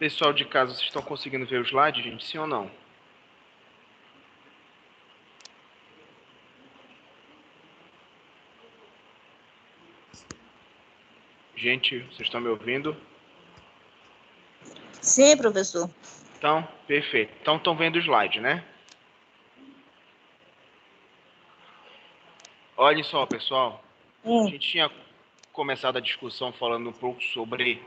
Pessoal de casa, vocês estão conseguindo ver o slide, gente? Sim ou não? Gente, vocês estão me ouvindo? Sim, professor. Então, perfeito. Então, estão vendo o slide, né? Olhem só, pessoal. A gente tinha começado a discussão falando um pouco sobre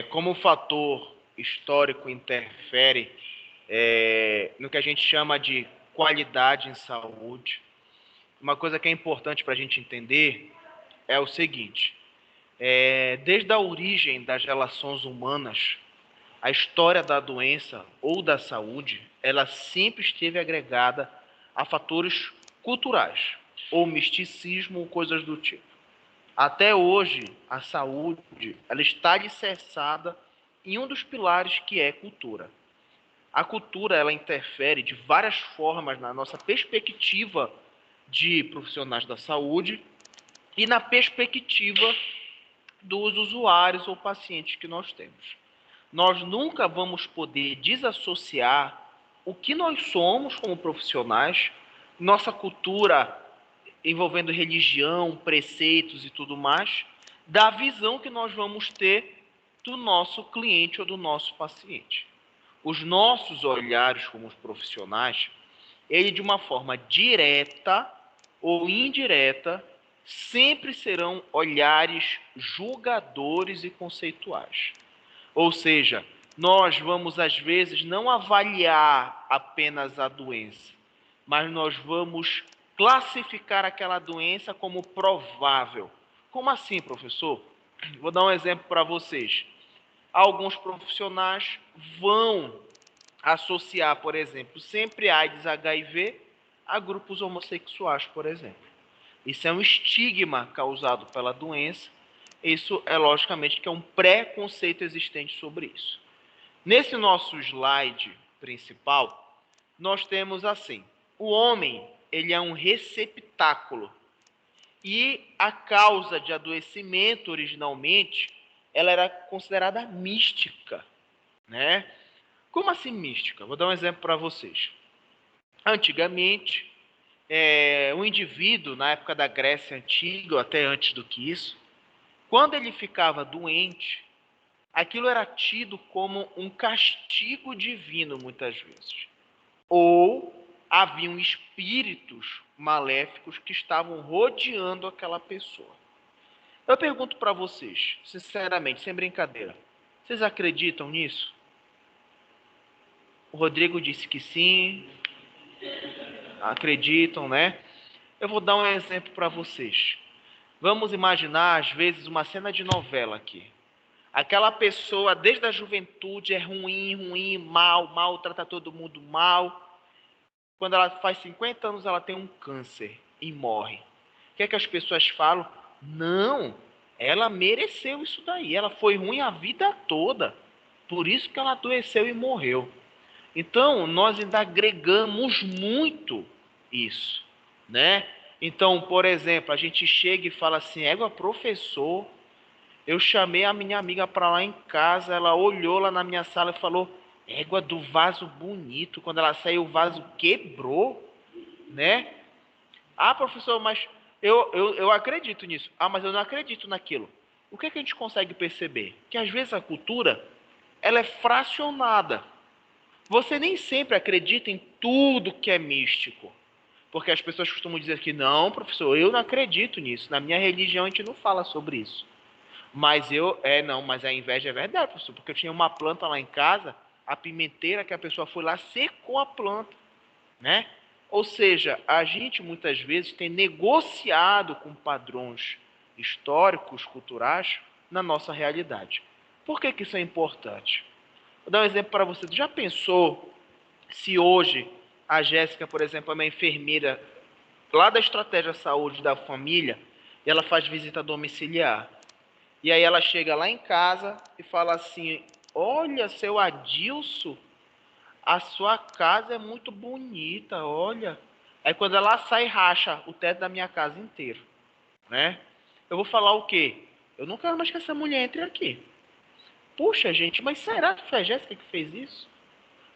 como o fator histórico interfere no que a gente chama de qualidade em saúde. Uma coisa que é importante para a gente entender é o seguinte: desde a origem das relações humanas, a história da doença ou da saúde, ela sempre esteve agregada a fatores culturais, ou misticismo, ou coisas do tipo. Até hoje, a saúde ela está alicerçada em um dos pilares que é cultura. A cultura ela interfere de várias formas na nossa perspectiva de profissionais da saúde e na perspectiva dos usuários ou pacientes que nós temos. Nós nunca vamos poder desassociar o que nós somos como profissionais, nossa cultura envolvendo religião, preceitos e tudo mais, da visão que nós vamos ter do nosso cliente ou do nosso paciente. Os nossos olhares como profissionais, ele de uma forma direta ou indireta, sempre serão olhares julgadores e conceituais. Ou seja, nós vamos às vezes não avaliar apenas a doença, mas nós vamos classificar aquela doença como provável. Como assim, professor? Vou dar um exemplo para vocês. Alguns profissionais vão associar, por exemplo, sempre AIDS HIV a grupos homossexuais, por exemplo. Isso é um estigma causado pela doença. Isso é logicamente que é um preconceito existente sobre isso. Nesse nosso slide principal, nós temos assim: o homem ele é um receptáculo e a causa de adoecimento originalmente ela era considerada mística, né? Como assim mística? Vou dar um exemplo para vocês. Antigamente, o indivíduo, na época da Grécia Antiga, ou até antes do que isso, quando ele ficava doente, aquilo era tido como um castigo divino, muitas vezes. Ou haviam espíritos maléficos que estavam rodeando aquela pessoa. Eu pergunto para vocês, sinceramente, sem brincadeira, vocês acreditam nisso? O Rodrigo disse que sim, acreditam, né? Eu vou dar um exemplo para vocês. Vamos imaginar, às vezes, uma cena de novela aqui. Aquela pessoa, desde a juventude, é ruim, ruim, mal, mal, trata todo mundo mal. Quando ela faz 50 anos, ela tem um câncer e morre. O que é que as pessoas falam? Não, ela mereceu isso daí. Ela foi ruim a vida toda. Por isso que ela adoeceu e morreu. Então, nós ainda agregamos muito isso, né? Então, por exemplo, a gente chega e fala assim: égua, professor, eu chamei a minha amiga para lá em casa, ela olhou lá na minha sala e falou: égua do vaso bonito. Quando ela saiu, o vaso quebrou, né? Ah, professor, mas eu acredito nisso. Ah, mas eu não acredito naquilo. O que é que a gente consegue perceber? Que às vezes a cultura ela é fracionada. Você nem sempre acredita em tudo que é místico. Porque as pessoas costumam dizer que não, professor, eu não acredito nisso. Na minha religião a gente não fala sobre isso. Mas mas a inveja é verdade, professor, porque eu tinha uma planta lá em casa, a pimenteira que a pessoa foi lá, secou a planta, né? Ou seja, a gente muitas vezes tem negociado com padrões históricos, culturais, na nossa realidade. Por que isso é importante? Vou dar um exemplo para você. Já pensou se hoje a Jéssica, por exemplo, é uma enfermeira lá da Estratégia Saúde da Família, e ela faz visita domiciliar? E aí ela chega lá em casa e fala assim: olha, seu Adilson, a sua casa é muito bonita, olha. Aí quando ela sai, racha o teto da minha casa inteiro, né? Eu vou falar o quê? Eu não quero mais que essa mulher entre aqui. Puxa, gente, mas será que foi a Jéssica que fez isso?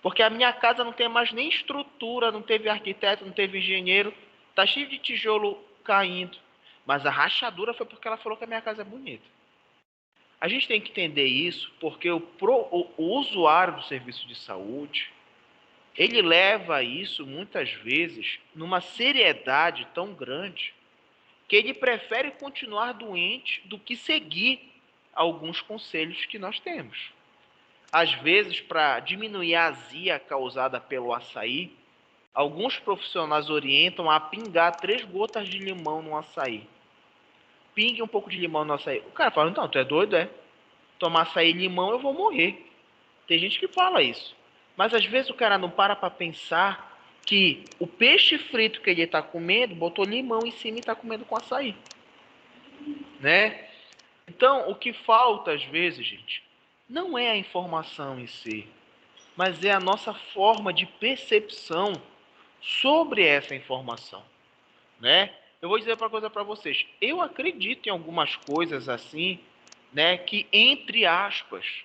Porque a minha casa não tem mais nem estrutura, não teve arquiteto, não teve engenheiro, tá cheio de tijolo caindo. Mas a rachadura foi porque ela falou que a minha casa é bonita. A gente tem que entender isso porque o usuário do serviço de saúde, ele leva isso muitas vezes numa seriedade tão grande que ele prefere continuar doente do que seguir alguns conselhos que nós temos. Às vezes, para diminuir a azia causada pelo açaí, alguns profissionais orientam a pingar 3 gotas de limão no açaí. Pingue um pouco de limão no açaí. O cara fala, não, tu é doido, é? Tomar açaí e limão eu vou morrer. Tem gente que fala isso. Mas às vezes o cara não para pensar que o peixe frito que ele está comendo, botou limão em cima e está comendo com açaí. Né? Então, o que falta às vezes, gente, não é a informação em si, mas é a nossa forma de percepção sobre essa informação, né? Eu vou dizer uma coisa para vocês. Eu acredito em algumas coisas assim, né, que entre aspas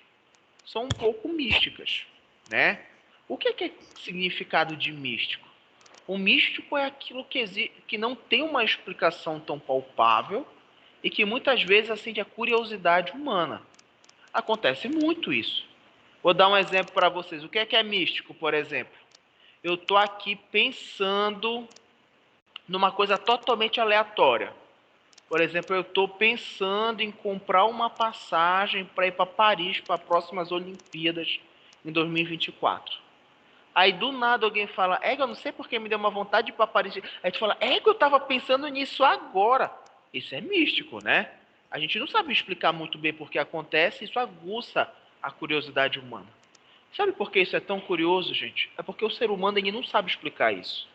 são um pouco místicas, né? O que é significado de místico? O místico é aquilo que não tem uma explicação tão palpável e que muitas vezes acende a curiosidade humana. Acontece muito isso. Vou dar um exemplo para vocês. O que é místico, por exemplo? Eu estou aqui pensando numa coisa totalmente aleatória. Por exemplo, eu estou pensando em comprar uma passagem para ir para Paris para as próximas Olimpíadas em 2024. Aí do nada alguém fala, eu não sei porque me deu uma vontade de ir para Paris. Aí tu fala, eu estava pensando nisso agora. Isso é místico, né? A gente não sabe explicar muito bem por que acontece, isso aguça a curiosidade humana. Sabe por que isso é tão curioso, gente? É porque o ser humano ele não sabe explicar isso.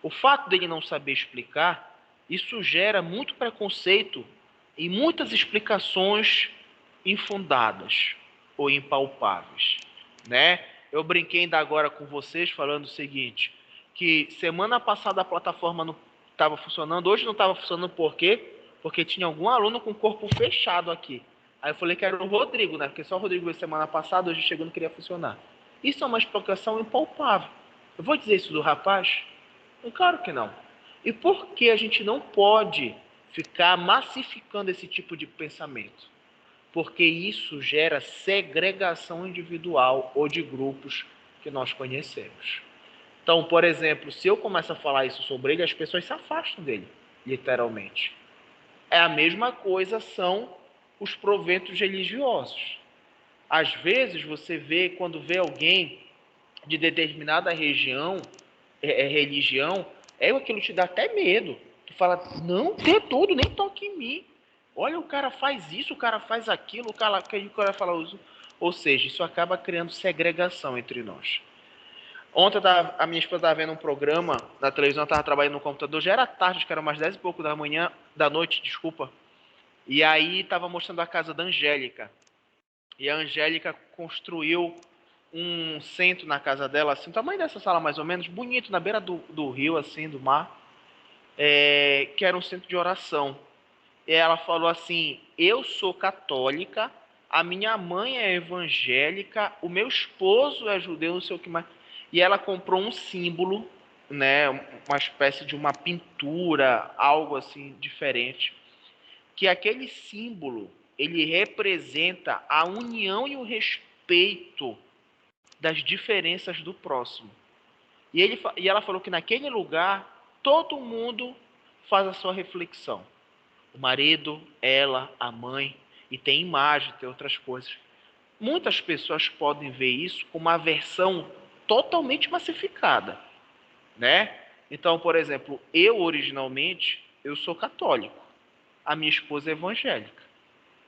O fato dele não saber explicar, isso gera muito preconceito e muitas explicações infundadas ou impalpáveis, né? Eu brinquei ainda agora com vocês falando o seguinte, que semana passada a plataforma não estava funcionando, hoje não estava funcionando por quê? Porque tinha algum aluno com o corpo fechado aqui. Aí eu falei que era o Rodrigo, né? Porque só o Rodrigo veio semana passada, hoje chegou não queria funcionar. Isso é uma explicação impalpável. Eu vou dizer isso do rapaz? Claro que não. E por que a gente não pode ficar massificando esse tipo de pensamento? Porque isso gera segregação individual ou de grupos que nós conhecemos. Então, por exemplo, se eu começo a falar isso sobre ele, as pessoas se afastam dele, literalmente. É a mesma coisa são os proventos religiosos. Às vezes você vê, quando vê alguém de determinada religião, aquilo te dá até medo. Tu fala, não, tem tudo, nem toque em mim. Olha, o cara faz isso, o cara faz aquilo, o cara fala isso. Ou seja, isso acaba criando segregação entre nós. Ontem a minha esposa estava vendo um programa na televisão, eu estava trabalhando no computador, já era tarde, acho que era umas 10 e pouco da noite, desculpa. E aí estava mostrando a casa da Angélica. E a Angélica construiu um centro na casa dela, assim, o tamanho dessa sala mais ou menos, bonito, na beira do rio, assim, do mar, que era um centro de oração. E ela falou assim, eu sou católica, a minha mãe é evangélica, o meu esposo é judeu, não sei o que mais. E ela comprou um símbolo, né, uma espécie de uma pintura, algo assim diferente, que aquele símbolo, ele representa a união e o respeito das diferenças do próximo. E ela falou que naquele lugar todo mundo faz a sua reflexão. O marido, ela, a mãe, e tem imagem, tem outras coisas. Muitas pessoas podem ver isso como uma versão totalmente massificada, né? Então, por exemplo, eu originalmente, eu sou católico. A minha esposa é evangélica.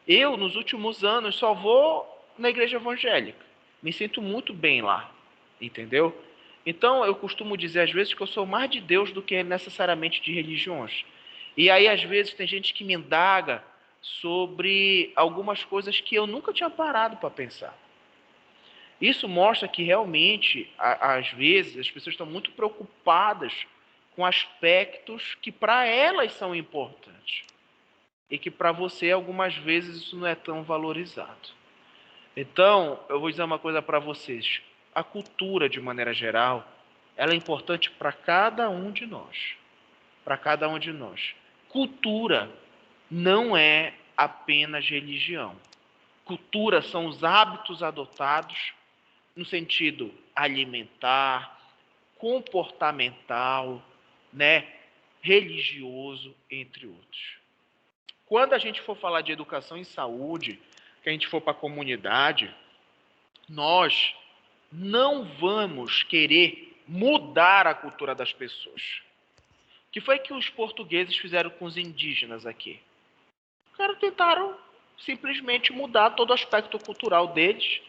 Eu, nos últimos anos, só vou na igreja evangélica. Me sinto muito bem lá, entendeu? Então, eu costumo dizer às vezes que eu sou mais de Deus do que necessariamente de religiões. E aí, às vezes, tem gente que me indaga sobre algumas coisas que eu nunca tinha parado para pensar. Isso mostra que realmente, às vezes, as pessoas estão muito preocupadas com aspectos que para elas são importantes e que para você algumas vezes isso não é tão valorizado. Então, eu vou dizer uma coisa para vocês. A cultura, de maneira geral, ela é importante para cada um de nós. Para cada um de nós. Cultura não é apenas religião. Cultura são os hábitos adotados no sentido alimentar, comportamental, né, religioso, entre outros. Quando a gente for falar de educação e saúde, que a gente for para a comunidade, nós não vamos querer mudar a cultura das pessoas. O que foi que os portugueses fizeram com os indígenas aqui? Os caras tentaram simplesmente mudar todo o aspecto cultural deles,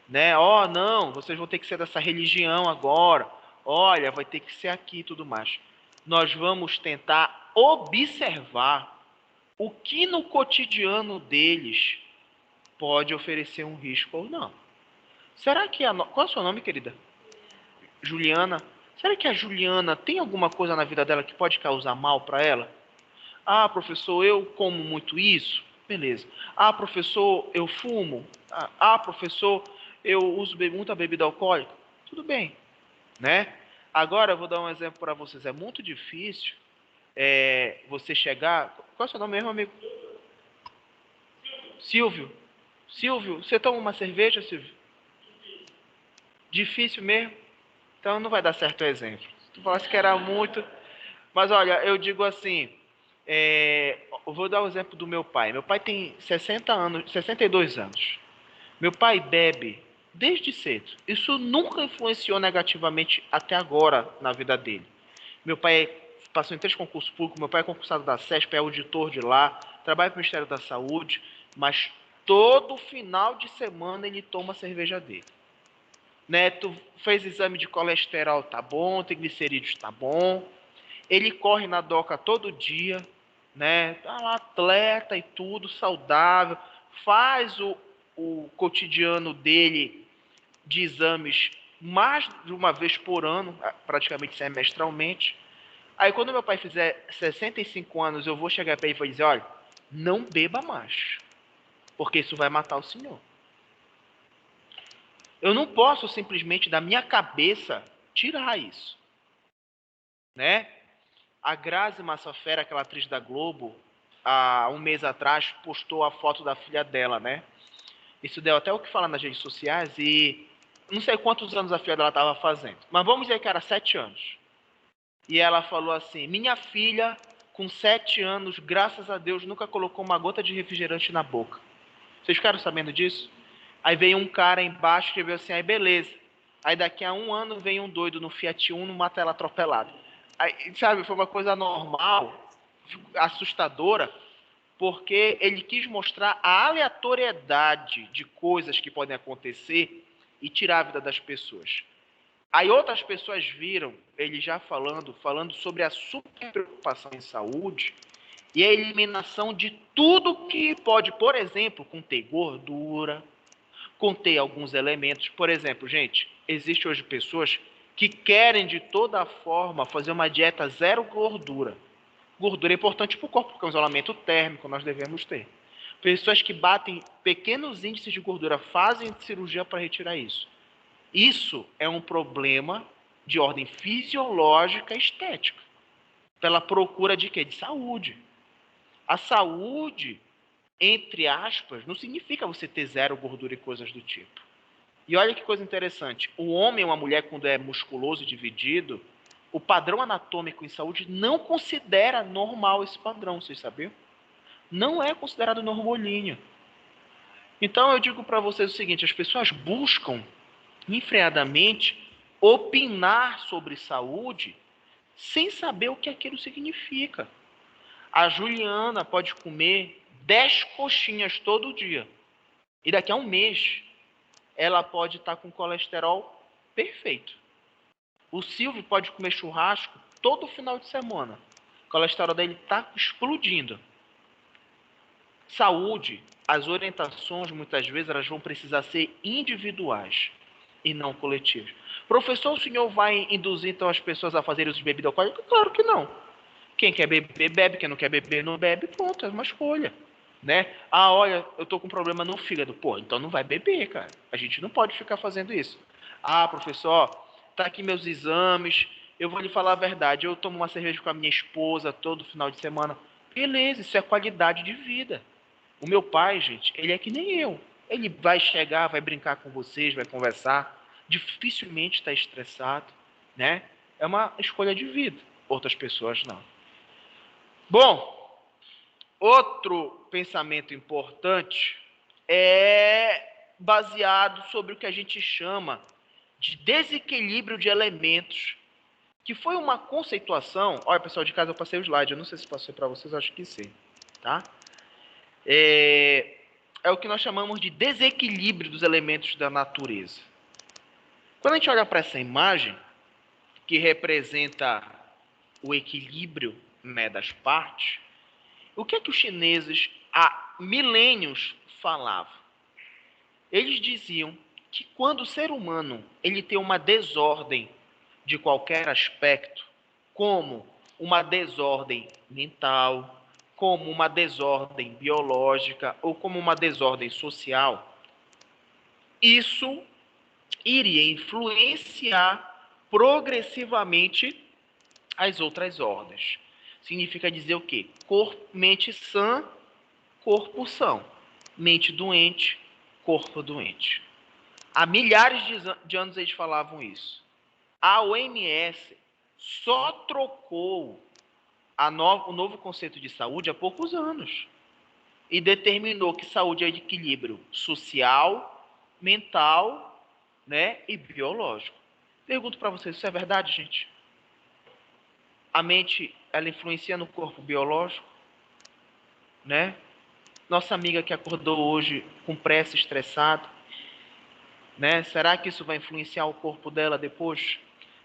né? Ó, oh, não, vocês vão ter que ser dessa religião agora. Olha, vai ter que ser aqui e tudo mais. Nós vamos tentar observar o que no cotidiano deles pode oferecer um risco ou não. Será que qual é o seu nome, querida? Juliana. Será que a Juliana tem alguma coisa na vida dela que pode causar mal para ela? Ah, professor, eu como muito isso. Beleza. Ah, professor, eu fumo. Ah, professor, eu uso muita bebida alcoólica. Tudo bem, né? Agora eu vou dar um exemplo para vocês. É muito difícil você chegar... Qual é o seu nome mesmo, amigo? Silvio. Silvio, você toma uma cerveja, Silvio? Difícil mesmo? Então não vai dar certo o exemplo. Tu falasse que era muito... Mas olha, eu digo assim... eu vou dar o exemplo do meu pai. Meu pai tem 60 anos, 62 anos. Meu pai bebe desde cedo. Isso nunca influenciou negativamente até agora na vida dele. Meu pai passou em 3 concursos públicos, meu pai é concursado da CESP, é auditor de lá, trabalha para o Ministério da Saúde, mas todo final de semana ele toma a cerveja dele. Né, tu fez exame de colesterol, tá bom, triglicerídeos, tá bom. Ele corre na doca todo dia, né? Tá lá, atleta e tudo, saudável. Faz o cotidiano dele de exames mais de uma vez por ano, praticamente semestralmente. Aí quando meu pai fizer 65 anos, eu vou chegar para ele e vou dizer, olha, não beba mais, porque isso vai matar o senhor. Eu não posso simplesmente da minha cabeça tirar isso, né? A Grazi Massafera, aquela atriz da Globo, há um mês atrás, postou a foto da filha dela, né? Isso deu até o que falar nas redes sociais e não sei quantos anos a filha dela estava fazendo, mas vamos dizer que era 7 anos. E ela falou assim, minha filha, com 7 anos, graças a Deus, nunca colocou uma gota de refrigerante na boca. Vocês ficaram sabendo disso? Aí veio um cara embaixo e escreveu assim, aí beleza. Aí daqui a 1 ano vem um doido no Fiat Uno, mata ela atropelada. Aí, sabe, foi uma coisa normal, assustadora, porque ele quis mostrar a aleatoriedade de coisas que podem acontecer e tirar a vida das pessoas. Aí outras pessoas viram ele já falando sobre a super preocupação em saúde e a eliminação de tudo que pode, por exemplo, conter gordura, conter alguns elementos. Por exemplo, gente, existe hoje pessoas que querem de toda forma fazer uma dieta zero gordura. Gordura é importante para o corpo, porque é um isolamento térmico, nós devemos ter. Pessoas que batem pequenos índices de gordura fazem cirurgia para retirar isso. Isso é um problema de ordem fisiológica e estética. Pela procura de quê? De saúde. A saúde, entre aspas, não significa você ter zero gordura e coisas do tipo. E olha que coisa interessante. O homem ou a mulher, quando é musculoso e dividido, o padrão anatômico em saúde não considera normal esse padrão, vocês sabiam? Não é considerado normalinho. Então eu digo para vocês o seguinte, as pessoas buscam enfreadamente opinar sobre saúde sem saber o que aquilo significa. A Juliana pode comer 10 coxinhas todo dia. E daqui a um mês, ela pode estar com colesterol perfeito. O Silvio pode comer churrasco todo final de semana. O colesterol dele está explodindo. Saúde, as orientações, muitas vezes, elas vão precisar ser individuais e não coletivas. Professor, o senhor vai induzir, então, as pessoas a fazerem uso de bebida alcoólica? Claro que não. Quem quer beber, bebe. Quem não quer beber, não bebe. Pronto, é uma escolha. né? Ah, olha, eu tô com um problema no fígado. Pô, então não vai beber, cara. A gente não pode ficar fazendo isso. Ah, professor, tá aqui meus exames. Eu vou lhe falar a verdade. Eu tomo uma cerveja com a minha esposa todo final de semana. Beleza, isso é qualidade de vida. O meu pai, gente, ele é que nem eu. Ele vai chegar, vai brincar com vocês, vai conversar. Dificilmente está estressado, né? É uma escolha de vida. Outras pessoas não. Bom, outro pensamento importante é baseado sobre o que a gente chama de desequilíbrio de elementos, que foi uma conceituação. Olha, pessoal de casa, eu passei o slide, eu não sei se passei para vocês, acho que sim, tá? É o que nós chamamos de desequilíbrio dos elementos da natureza. Quando a gente olha para essa imagem, que representa o equilíbrio, né, das partes, o que é que os chineses há milênios falavam? Eles diziam que quando o ser humano ele tem uma desordem de qualquer aspecto, como uma desordem mental, como uma desordem biológica ou como uma desordem social, isso iria influenciar progressivamente as outras ordens. Significa dizer o quê? Mente sã, corpo são. Mente doente, corpo doente. Há milhares de anos eles falavam isso. A OMS só trocou o novo conceito de saúde há poucos anos e determinou que saúde é de equilíbrio social, mental, né, e biológico. Pergunto para vocês, isso é verdade, gente? A mente, ela influencia no corpo biológico, né? Nossa amiga que acordou hoje com pressa, estressada, né? Será que isso vai influenciar o corpo dela depois?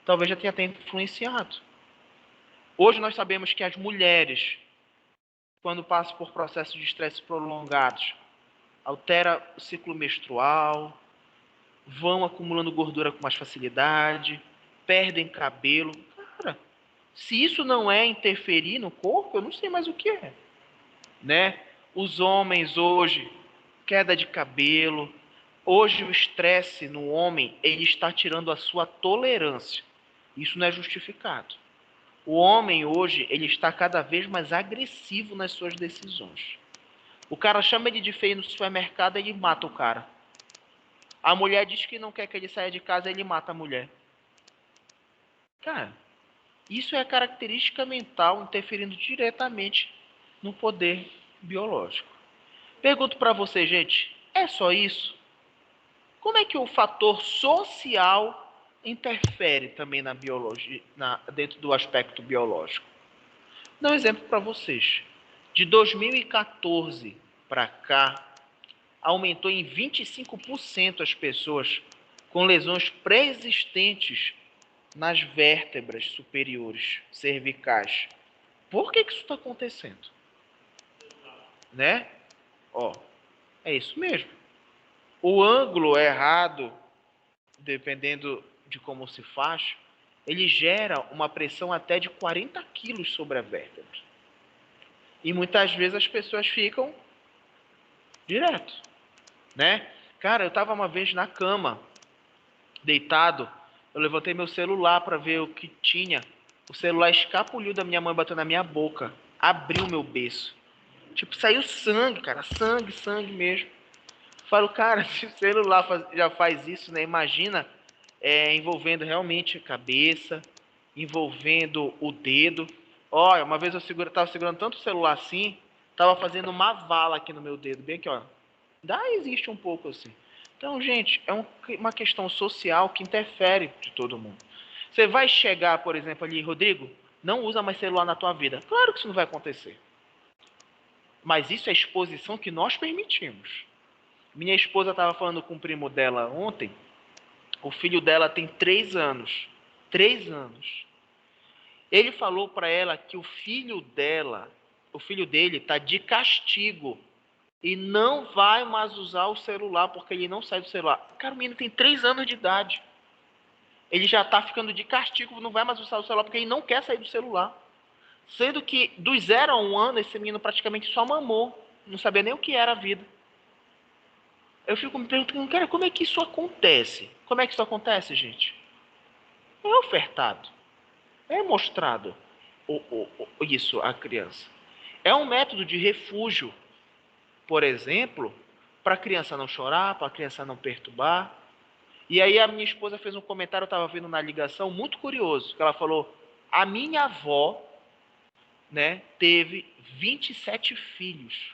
Talvez já tenha até influenciado. Hoje nós sabemos que as mulheres, quando passam por processos de estresse prolongados, altera o ciclo menstrual, vão acumulando gordura com mais facilidade, perdem cabelo. Cara, se isso não é interferir no corpo, eu não sei mais o que é, né? Os homens hoje, queda de cabelo. Hoje o estresse no homem, ele está tirando a sua tolerância. Isso não é justificado. O homem hoje, ele está cada vez mais agressivo nas suas decisões. O cara chama ele de feio no supermercado, ele mata o cara. A mulher diz que não quer que ele saia de casa, ele mata a mulher. Cara, isso é característica mental interferindo diretamente no poder biológico. Pergunto para você, gente, é só isso? Como é que o fator social interfere também na biologia, dentro do aspecto biológico? Vou dar um exemplo para vocês. De 2014 para cá, aumentou em 25% as pessoas com lesões pré-existentes nas vértebras superiores cervicais. Por que isso está acontecendo? Né? Ó, é isso mesmo. O ângulo errado, dependendo de como se faz, ele gera uma pressão até de 40 quilos sobre a vértebra. E muitas vezes as pessoas ficam direto, né? Cara, eu estava uma vez na cama, deitado, eu levantei meu celular para ver o que tinha. O celular escapuliu da minha mãe, bateu na minha boca, abriu meu beiço. Tipo, saiu sangue, cara, sangue mesmo. Falo, cara, se o celular já faz isso, né? Imagina envolvendo realmente a cabeça, envolvendo o dedo. Olha, uma vez eu estava segurando tanto o celular assim, estava fazendo uma vala aqui no meu dedo, bem aqui, ó. Ainda existe um pouco assim. Então, gente, é uma questão social que interfere de todo mundo. Você vai chegar, por exemplo, ali, Rodrigo, não usa mais celular na tua vida. Claro que isso não vai acontecer. Mas isso é exposição que nós permitimos. Minha esposa estava falando com o primo dela ontem. O filho dela tem 3 anos. 3 anos. Ele falou para ela que o filho dele está de castigo e não vai mais usar o celular porque ele não sai do celular. Cara, o menino tem 3 anos de idade. Ele já está ficando de castigo, não vai mais usar o celular porque ele não quer sair do celular. Sendo que dos 0 a 1 ano, esse menino praticamente só mamou. não sabia nem o que era a vida. Eu fico me perguntando, cara, como é que isso acontece? Como é que isso acontece, gente? É ofertado, é mostrado isso à criança. É um método de refúgio, por exemplo, para a criança não chorar, para a criança não perturbar. E aí a minha esposa fez um comentário, eu estava vendo na ligação, muito curioso, que ela falou, a minha avó, né, teve 27 filhos,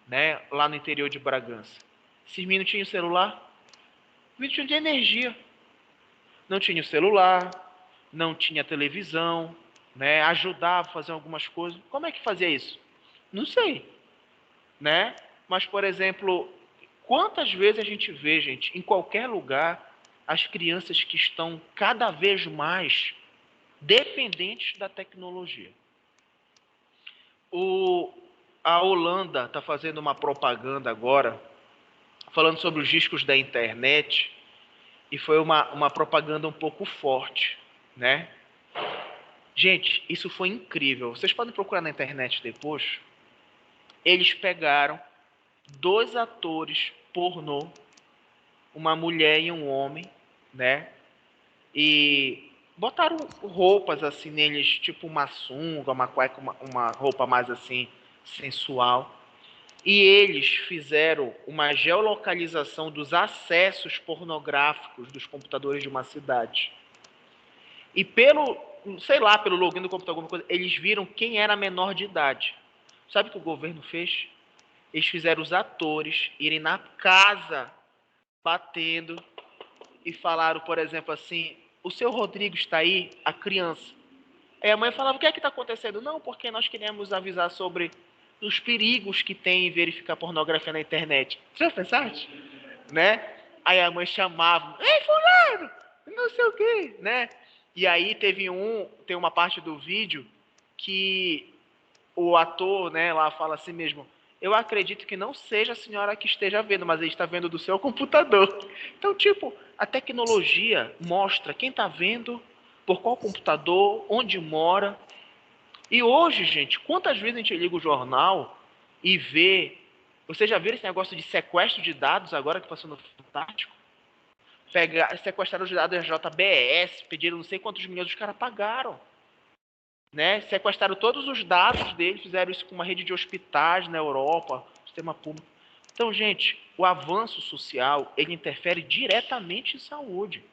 né, lá no interior de Bragança. Esses meninos tinham celular? Não tinham de energia. Não tinha o celular, não tinha televisão, né, ajudava a fazer algumas coisas. Como é que fazia isso? Não sei, né? Mas, por exemplo, quantas vezes a gente vê, gente, em qualquer lugar, as crianças que estão cada vez mais dependentes da tecnologia. A Holanda está fazendo uma propaganda agora, falando sobre os riscos da internet, e foi uma propaganda um pouco forte, né? Gente, isso foi incrível. Vocês podem procurar na internet depois. Eles pegaram 2 atores pornô, uma mulher e um homem, né? E botaram roupas assim neles, tipo uma sunga, uma cueca, uma roupa mais assim sensual. E eles fizeram uma geolocalização dos acessos pornográficos dos computadores de uma cidade. E pelo, sei lá, pelo login do computador, alguma coisa, eles viram quem era menor de idade. Sabe o que o governo fez? Eles fizeram os atores irem na casa batendo e falaram, por exemplo, assim: o seu Rodrigo está aí, a criança. Aí a mãe falava: o que é que está acontecendo? Não, porque nós queremos avisar sobre os perigos que tem em verificar pornografia na internet. Já pensaste? Né? Aí a mãe chamava: ei, fulano, não sei o quê, né? E aí tem uma parte do vídeo que o ator, né, lá fala assim mesmo: eu acredito que não seja a senhora que esteja vendo, mas ele está vendo do seu computador. Então, tipo, a tecnologia mostra quem está vendo, por qual computador, onde mora. E hoje, gente, quantas vezes a gente liga o jornal e vê... Vocês já viram esse negócio de sequestro de dados agora que passou no Fantástico? Sequestraram os dados da JBS, pediram não sei quantos milhões, os caras pagaram. Né? Sequestraram todos os dados dele, fizeram isso com uma rede de hospitais na Europa, sistema público. Então, gente, o avanço social, ele interfere diretamente em saúde.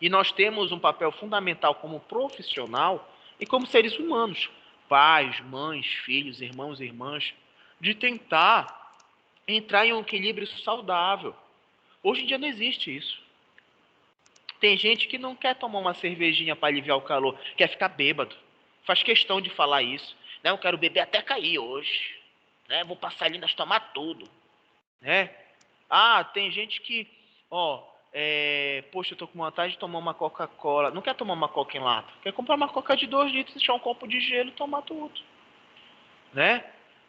E nós temos um papel fundamental como profissional e como seres humanos, pais, mães, filhos, irmãos e irmãs, de tentar entrar em um equilíbrio saudável. Hoje em dia não existe isso. Tem gente que não quer tomar uma cervejinha para aliviar o calor, quer ficar bêbado. Faz questão de falar isso. Né? Eu quero beber até cair hoje. Né? Vou passar ali nas tomar tudo. Né? Ah, tem gente que, poxa, eu tô com vontade de tomar uma Coca-Cola. Não quer tomar uma Coca em lata. Quer comprar uma Coca de 2 litros, deixar um copo de gelo e tomar tudo. Né?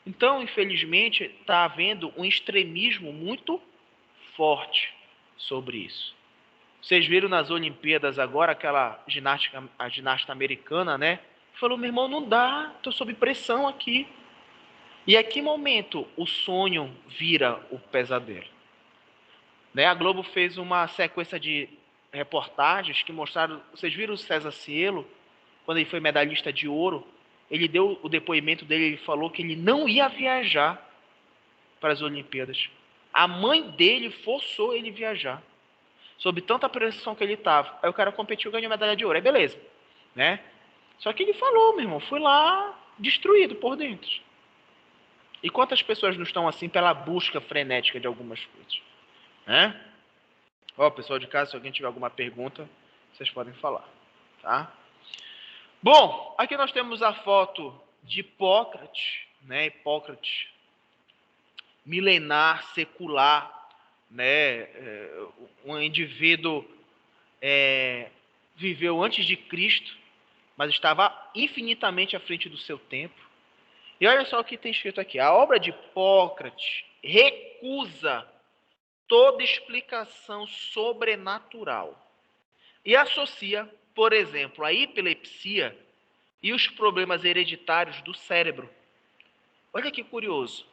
Então, infelizmente, está havendo um extremismo muito forte sobre isso. Vocês viram nas Olimpíadas agora a ginástica americana, né? Falou, meu irmão, não dá, tô sob pressão aqui. E a que momento o sonho vira o pesadelo? Né? A Globo fez uma sequência de reportagens que mostraram... Vocês viram o César Cielo, quando ele foi medalhista de ouro? Ele deu o depoimento dele, ele falou que ele não ia viajar para as Olimpíadas. A mãe dele forçou ele a viajar, sob tanta pressão que ele estava. Aí o cara competiu e ganhou medalha de ouro. Aí beleza, né? Só que ele falou, meu irmão, fui lá destruído por dentro. E quantas pessoas não estão assim pela busca frenética de algumas coisas? Né? Pessoal de casa, se alguém tiver alguma pergunta, vocês podem falar. Tá? Bom, aqui nós temos a foto de Hipócrates, né? Hipócrates, milenar, secular, né? Um indivíduo viveu antes de Cristo, mas estava infinitamente à frente do seu tempo. E olha só o que tem escrito aqui. A obra de Hipócrates recusa toda explicação sobrenatural e associa, por exemplo, a epilepsia e os problemas hereditários do cérebro Olha que curioso.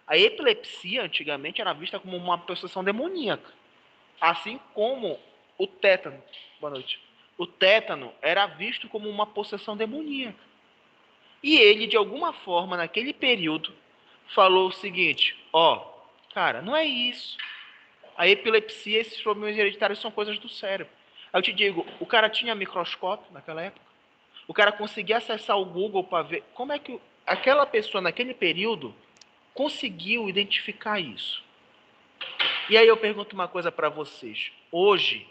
A epilepsia antigamente era vista como uma possessão demoníaca, assim como o tétano. Boa noite. O tétano era visto como uma possessão demoníaca. E ele, de alguma forma, naquele período, falou o seguinte: ó, cara, não é isso. A epilepsia, esses problemas hereditários são coisas do cérebro. Aí eu te digo, o cara tinha microscópio naquela época? O cara conseguia acessar o Google para ver como é que aquela pessoa, naquele período, conseguiu identificar isso. E aí eu pergunto uma coisa para vocês. Hoje,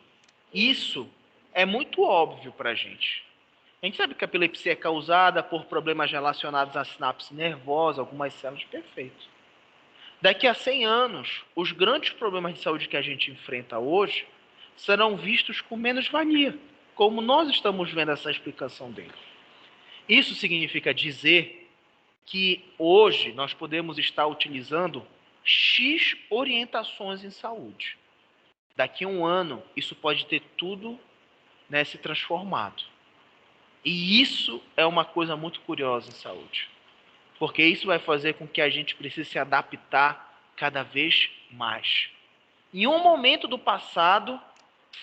isso é muito óbvio para a gente. A gente sabe que a epilepsia é causada por problemas relacionados à sinapse nervosa, algumas células, perfeitas. Daqui a 100 anos, os grandes problemas de saúde que a gente enfrenta hoje serão vistos com menos valia, como nós estamos vendo essa explicação dele. Isso significa dizer que hoje nós podemos estar utilizando X orientações em saúde. Daqui a um ano, isso pode ter tudo, né, se transformado. E isso é uma coisa muito curiosa em saúde. Porque isso vai fazer com que a gente precise se adaptar cada vez mais. Em um momento do passado,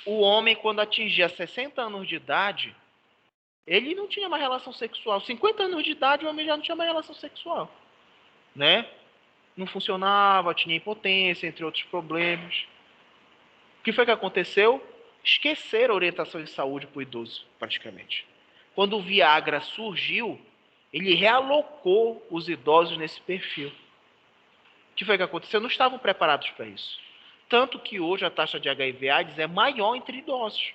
o homem, quando atingia 60 anos de idade, ele não tinha mais relação sexual. 50 anos de idade, o homem já não tinha mais relação sexual. Né? Não funcionava, tinha impotência, entre outros problemas. O que foi que aconteceu? Esqueceram a orientação de saúde para o idoso, praticamente. Quando o Viagra surgiu, ele realocou os idosos nesse perfil. O que foi que aconteceu? Não estavam preparados para isso. Tanto que hoje a taxa de HIV/AIDS é maior entre idosos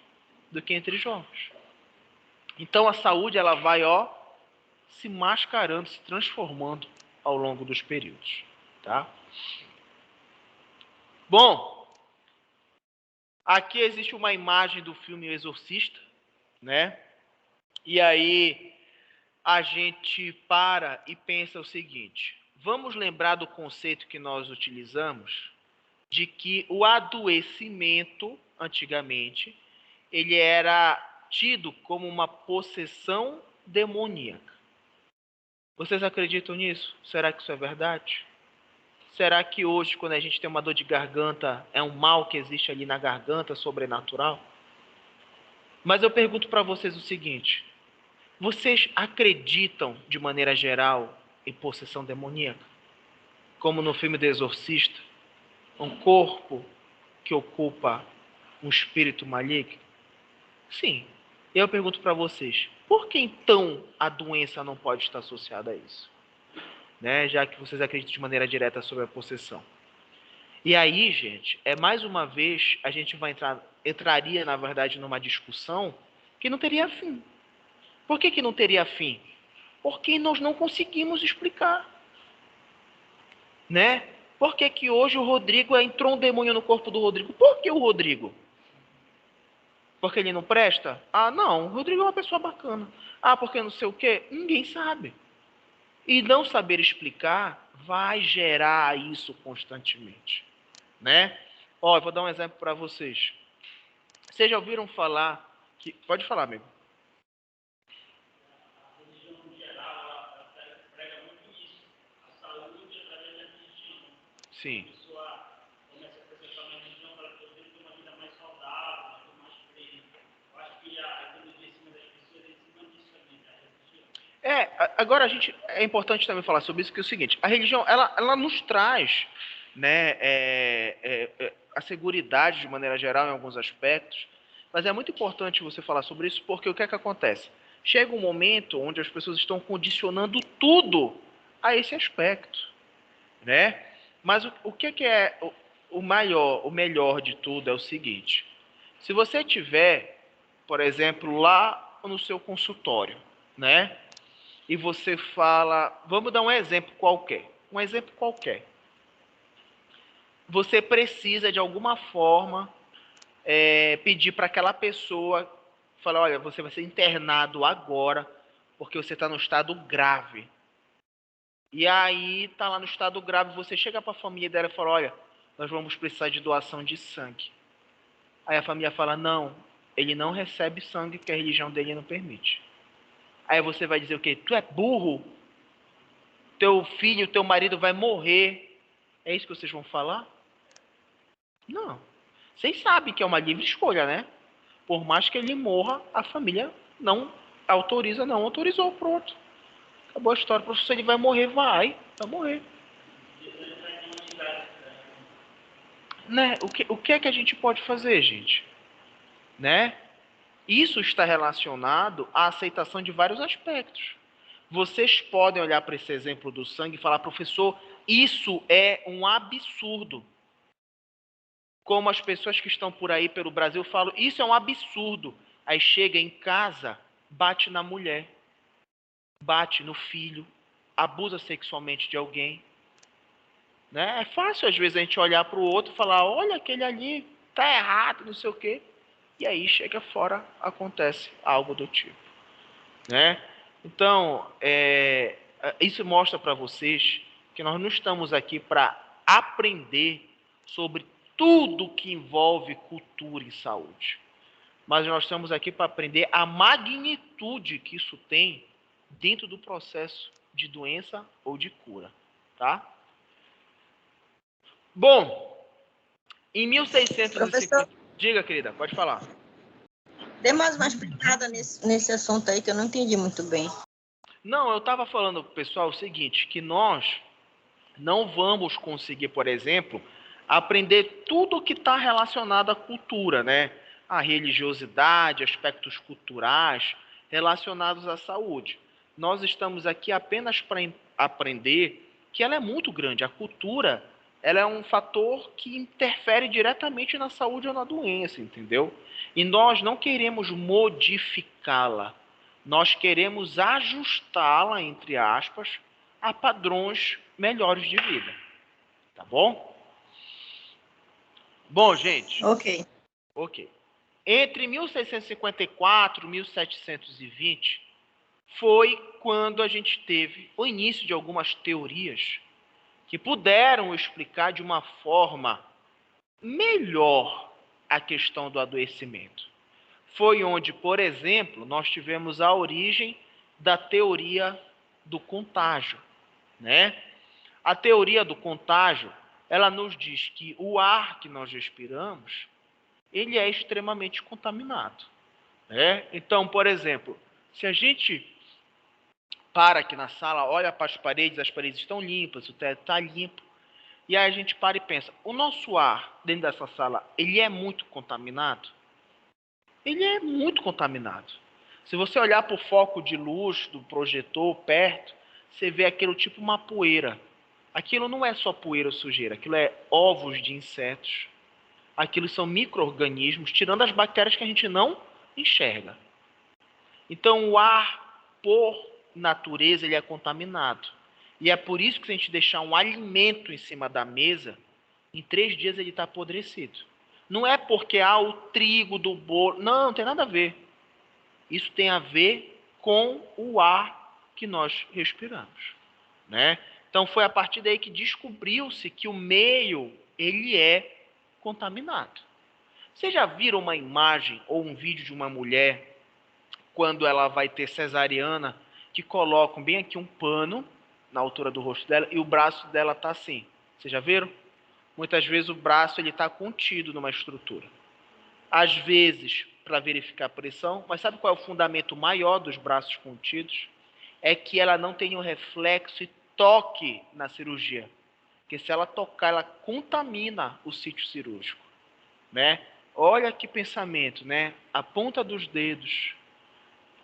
do que entre jovens. Então a saúde ela vai se mascarando, se transformando ao longo dos períodos, tá? Bom, aqui existe uma imagem do filme O Exorcista, né? E aí a gente para e pensa o seguinte: vamos lembrar do conceito que nós utilizamos de que o adoecimento, antigamente, ele era tido como uma possessão demoníaca. Vocês acreditam nisso? Será que isso é verdade? Será que hoje, quando a gente tem uma dor de garganta, é um mal que existe ali na garganta, sobrenatural? Mas eu pergunto para vocês o seguinte: vocês acreditam, de maneira geral, em possessão demoníaca? Como no filme do Exorcista, um corpo que ocupa um espírito maligno? Sim. E eu pergunto para vocês, por que então a doença não pode estar associada a isso? Né? Já que vocês acreditam de maneira direta sobre a possessão. E aí, gente, mais uma vez a gente entraria, na verdade, numa discussão que não teria fim. Por que não teria fim? Porque nós não conseguimos explicar. Né? Por que hoje o Rodrigo entrou um demônio no corpo do Rodrigo? Por que o Rodrigo? Porque ele não presta? Ah, não, o Rodrigo é uma pessoa bacana. Ah, porque não sei o quê? Ninguém sabe. E não saber explicar vai gerar isso constantemente, né? Ó, eu vou dar um exemplo para vocês. Vocês já ouviram falar que... Pode falar, amigo. Sim. Agora é importante também falar sobre isso, que é o seguinte: a religião ela nos traz, né, a seguridade de maneira geral em alguns aspectos, mas é muito importante você falar sobre isso porque o que é que acontece? Chega um momento onde as pessoas estão condicionando tudo a esse aspecto, né? Mas o que é o melhor de tudo é o seguinte: se você tiver, por exemplo, lá no seu consultório, né? E você fala, vamos dar um exemplo qualquer. Um exemplo qualquer. Você precisa, de alguma forma, pedir para aquela pessoa, falar, olha, você vai ser internado agora, porque você está no estado grave. E aí, está lá no estado grave, você chega para a família dela e fala, olha, nós vamos precisar de doação de sangue. Aí a família fala, não, ele não recebe sangue porque a religião dele não permite. Aí você vai dizer o quê? Tu é burro? teu filho, o teu marido vai morrer. É isso que vocês vão falar? Não. Vocês sabem que é uma livre escolha, né? Por mais que ele morra, a família não autoriza, não autorizou, pronto. Acabou a história. Professor, ele vai morrer, vai morrer. Né? O que é que a gente pode fazer, gente? Né? Isso está relacionado à aceitação de vários aspectos. Vocês podem olhar para esse exemplo do sangue e falar, professor, isso é um absurdo. Como as pessoas que estão por aí pelo Brasil falam, isso é um absurdo. Aí chega em casa, bate na mulher, bate no filho, abusa sexualmente de alguém. Né? É fácil, às vezes, a gente olhar para o outro e falar, olha, aquele ali tá errado, não sei o quê. E aí chega fora, acontece algo do tipo. Né? Então, isso mostra para vocês que nós não estamos aqui para aprender sobre tudo que envolve cultura e saúde. Mas nós estamos aqui para aprender a magnitude que isso tem dentro do processo de doença ou de cura. Tá? Bom, em 1650... Professor, Diga, querida, pode falar. dê mais uma explicada nesse assunto aí que eu não entendi muito bem. Não, eu estava falando, pessoal, o seguinte, que nós não vamos conseguir, por exemplo, aprender tudo que está relacionado à cultura, né? A religiosidade, aspectos culturais relacionados à saúde. Nós estamos aqui apenas para aprender que ela é muito grande. A cultura, ela é um fator que interfere diretamente na saúde ou na doença, entendeu? E nós não queremos modificá-la. Nós queremos ajustá-la, entre aspas, a padrões melhores de vida. Tá bom? Bom, gente. Ok. Entre 1654 e 1720 foi quando a gente teve o início de algumas teorias que puderam explicar de uma forma melhor a questão do adoecimento. Foi onde, por exemplo, nós tivemos a origem da teoria do contágio, né? A teoria do contágio, ela nos diz que o ar que nós respiramos, ele é extremamente contaminado, né? Então, por exemplo, se a gente para aqui na sala, olha para as paredes estão limpas, o teto está limpo, e aí a gente para e pensa, o nosso ar dentro dessa sala, ele é muito contaminado? Ele é muito contaminado. Se você olhar para o foco de luz do projetor perto, você vê aquilo tipo uma poeira. Aquilo não é só poeira ou sujeira, aquilo é ovos de insetos. Aquilo são micro-organismos, tirando as bactérias que a gente não enxerga. Então o ar, por natureza, ele é contaminado. E é por isso que se a gente deixar um alimento em cima da mesa, em 3 dias ele está apodrecido. Não é porque o trigo do bolo... Não tem nada a ver. Isso tem a ver com o ar que nós respiramos, né? Então foi a partir daí que descobriu-se que o meio ele é contaminado. Vocês já viram uma imagem ou um vídeo de uma mulher quando ela vai ter cesariana que colocam bem aqui um pano na altura do rosto dela e o braço dela está assim? Vocês já viram? Muitas vezes o braço ele está contido numa estrutura. Às vezes, para verificar a pressão, mas sabe qual é o fundamento maior dos braços contidos? É que ela não tenha um reflexo e toque na cirurgia. Porque se ela tocar, ela contamina o sítio cirúrgico, né? Olha que pensamento, né? A ponta dos dedos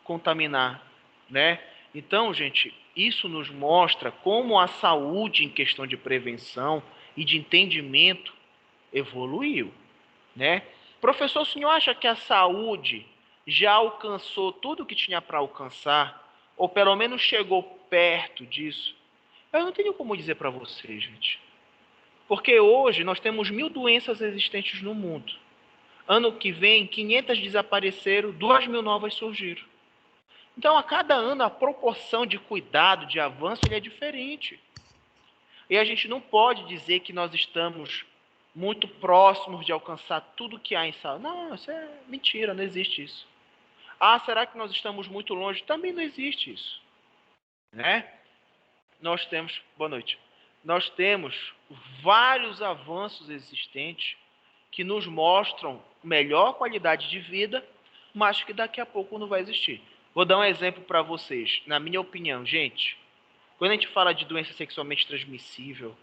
contaminar, né? Então, gente, isso nos mostra como a saúde em questão de prevenção e de entendimento evoluiu, né? Professor, o senhor acha que a saúde já alcançou tudo o que tinha para alcançar? Ou pelo menos chegou perto disso? Eu não tenho como dizer para vocês, gente. Porque hoje nós temos 1000 doenças existentes no mundo. Ano que vem, 500 desapareceram, 2000 novas surgiram. Então, a cada ano, a proporção de cuidado, de avanço, ele é diferente. E a gente não pode dizer que nós estamos muito próximos de alcançar tudo que há em saúde. Não, isso é mentira, não existe isso. Será que nós estamos muito longe? Também não existe isso, né? boa noite, nós temos vários avanços existentes que nos mostram melhor qualidade de vida, mas que daqui a pouco não vai existir. Vou dar um exemplo para vocês. Na minha opinião, gente, quando a gente fala de doença sexualmente transmissível,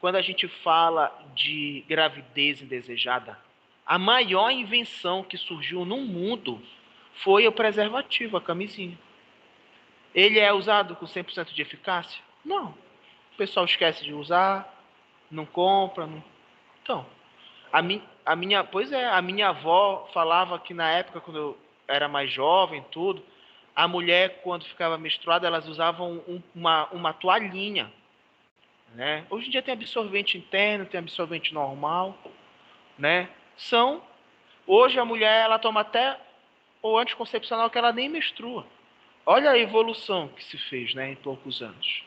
quando a gente fala de gravidez indesejada, a maior invenção que surgiu no mundo foi o preservativo, a camisinha. Ele é usado com 100% de eficácia? Não. O pessoal esquece de usar, não compra. Não... Então, a minha avó falava que na época, quando eu era mais jovem, tudo, a mulher, quando ficava menstruada, elas usavam uma toalhinha. Né? Hoje em dia tem absorvente interno, tem absorvente normal. Né? Hoje a mulher ela toma até o anticoncepcional que ela nem menstrua. Olha a evolução que se fez, né, em poucos anos.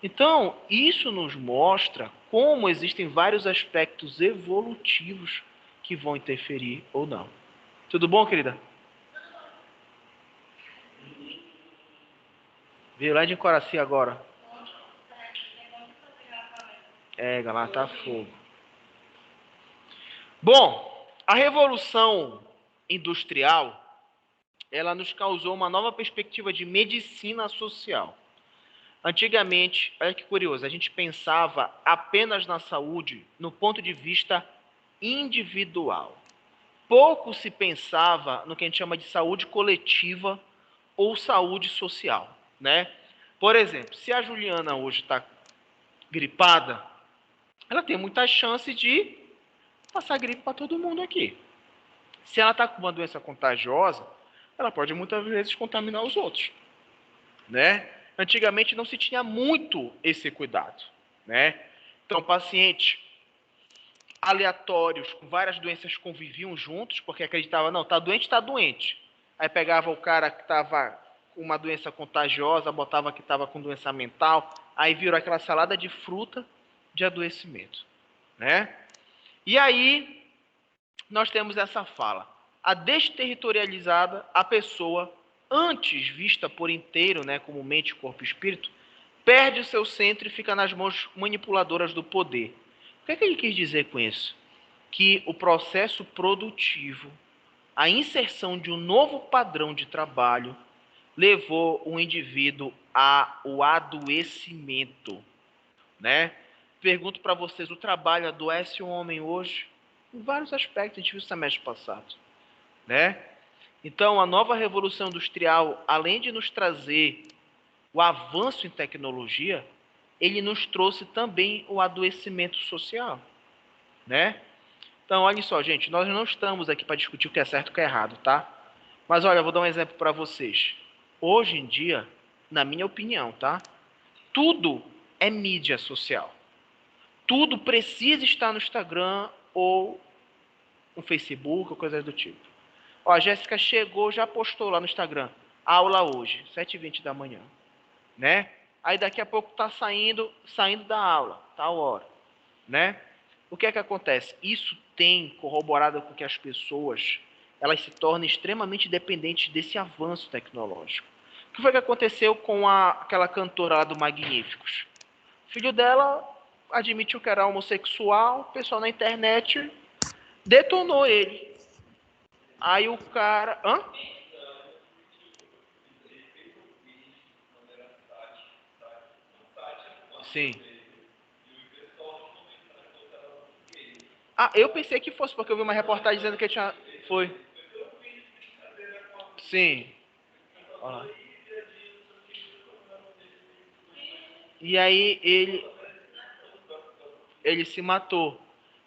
Então, isso nos mostra como existem vários aspectos evolutivos que vão interferir ou não. Tudo bom, querida? Veio lá de Coraci agora. É, galera, tá fogo. Bom, a Revolução Industrial, ela nos causou uma nova perspectiva de medicina social. Antigamente, olha que curioso, a gente pensava apenas na saúde no ponto de vista individual. Pouco se pensava no que a gente chama de saúde coletiva ou saúde social, né? Por exemplo, se a Juliana hoje está gripada, ela tem muita chance de passar gripe para todo mundo aqui. Se ela está com uma doença contagiosa, ela pode muitas vezes contaminar os outros, né? Antigamente não se tinha muito esse cuidado, né? Então, pacientes aleatórios com várias doenças conviviam juntos, porque acreditavam, não, tá doente, tá doente. Aí pegava o cara que estava com uma doença contagiosa, botava que estava com doença mental, aí virou aquela salada de fruta de adoecimento, né? E aí nós temos essa fala. A desterritorializada, a pessoa, antes vista por inteiro, né, como mente, corpo e espírito, perde o seu centro e fica nas mãos manipuladoras do poder. O que é que ele quis dizer com isso? Que o processo produtivo, a inserção de um novo padrão de trabalho, levou o indivíduo ao adoecimento, né? Pergunto para vocês, o trabalho adoece o homem hoje? Em vários aspectos, a gente viu isso semestre passado, né? Então, a nova revolução industrial, além de nos trazer o avanço em tecnologia, ele nos trouxe também o adoecimento social, né? Então, olha só, gente, nós não estamos aqui para discutir o que é certo e o que é errado, tá? Mas olha, eu vou dar um exemplo para vocês. Hoje em dia, na minha opinião, tá? Tudo é mídia social. Tudo precisa estar no Instagram ou no Facebook ou coisas do tipo. Ó, a Jéssica chegou, já postou lá no Instagram. Aula hoje, 7h20 da manhã. Né? Aí daqui a pouco tá saindo da aula, tal hora. Né? O que é que acontece? Isso tem corroborado com que as pessoas elas se tornem extremamente dependentes desse avanço tecnológico. O que foi que aconteceu com aquela cantora lá do Magníficos? O filho dela admitiu que era homossexual, o pessoal na internet detonou ele. Aí o cara... Hã? Sim. Ah, eu pensei que fosse, porque eu vi uma reportagem dizendo que ele tinha... Foi. Sim. Olha lá. E aí ele se matou.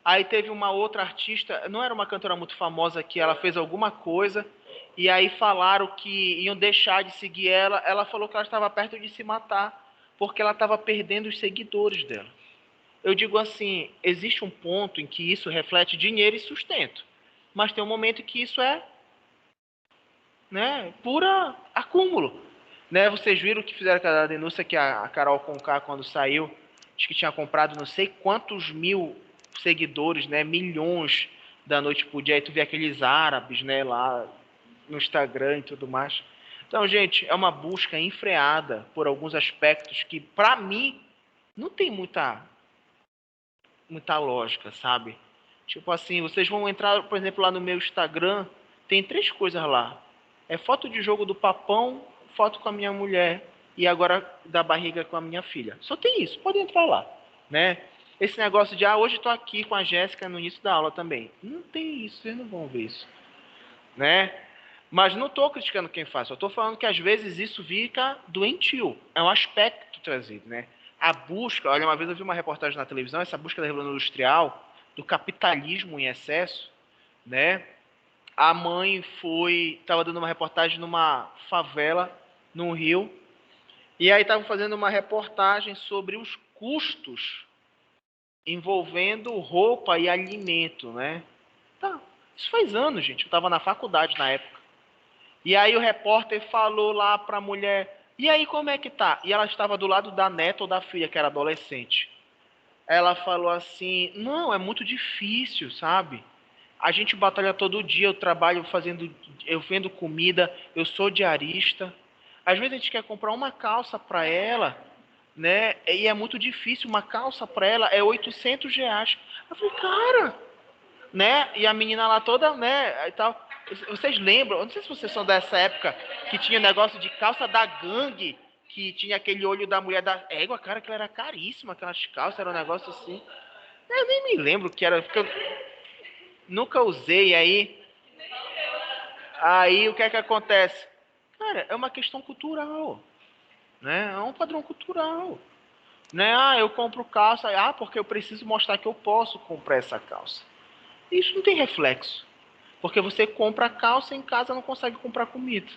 Aí teve uma outra artista, não era uma cantora muito famosa, que ela fez alguma coisa, e aí falaram que iam deixar de seguir ela. Ela falou que ela estava perto de se matar, porque ela estava perdendo os seguidores dela. Eu digo assim, existe um ponto em que isso reflete dinheiro e sustento, mas tem um momento em que isso é, né, pura acúmulo. Né, vocês viram que fizeram aquela denúncia que a Carol Conká, quando saiu, acho que tinha comprado não sei quantos mil seguidores, né, milhões da noite pro dia, aí tu vê aqueles árabes, né, lá no Instagram e tudo mais. Então, gente, é uma busca enfreada por alguns aspectos que, para mim, não tem muita lógica, sabe? Tipo assim, vocês vão entrar, por exemplo, lá no meu Instagram, tem 3 coisas lá. É foto de jogo do Papão, foto com a minha mulher e agora da barriga com a minha filha. Só tem isso, pode entrar lá, né? Esse negócio de, hoje estou aqui com a Jéssica no início da aula também. Não tem isso, vocês não vão ver isso, né? Mas não estou criticando quem faz, só estou falando que às vezes isso fica doentio. É um aspecto trazido, né? A busca, olha, uma vez eu vi uma reportagem na televisão, essa busca da Revolução Industrial, do capitalismo em excesso, né? A mãe estava dando uma reportagem numa favela no Rio, e aí estavam fazendo uma reportagem sobre os custos envolvendo roupa e alimento, né? Tá, isso faz anos, gente. Eu estava na faculdade na época. E aí o repórter falou lá para a mulher, e aí como é que tá? E ela estava do lado da neta ou da filha, que era adolescente. Ela falou assim, não, é muito difícil, sabe? A gente batalha todo dia, eu trabalho fazendo, eu vendo comida, eu sou diarista. Às vezes a gente quer comprar uma calça para ela, né? E é muito difícil, uma calça para ela é R$ 800. Eu falei, cara, né? E a menina lá toda, né, e tal. Vocês lembram? Eu não sei se vocês são dessa época que tinha negócio de calça da gangue, que tinha aquele olho da mulher da égua, cara, que era caríssima, aquelas calças, era um negócio assim. Eu nem me lembro o que era, porque eu nunca usei aí. Aí o que é que acontece? Cara, é uma questão cultural, né? É um padrão cultural, né? Eu compro calça, porque eu preciso mostrar que eu posso comprar essa calça. Isso não tem reflexo. Porque você compra calça e em casa não consegue comprar comida.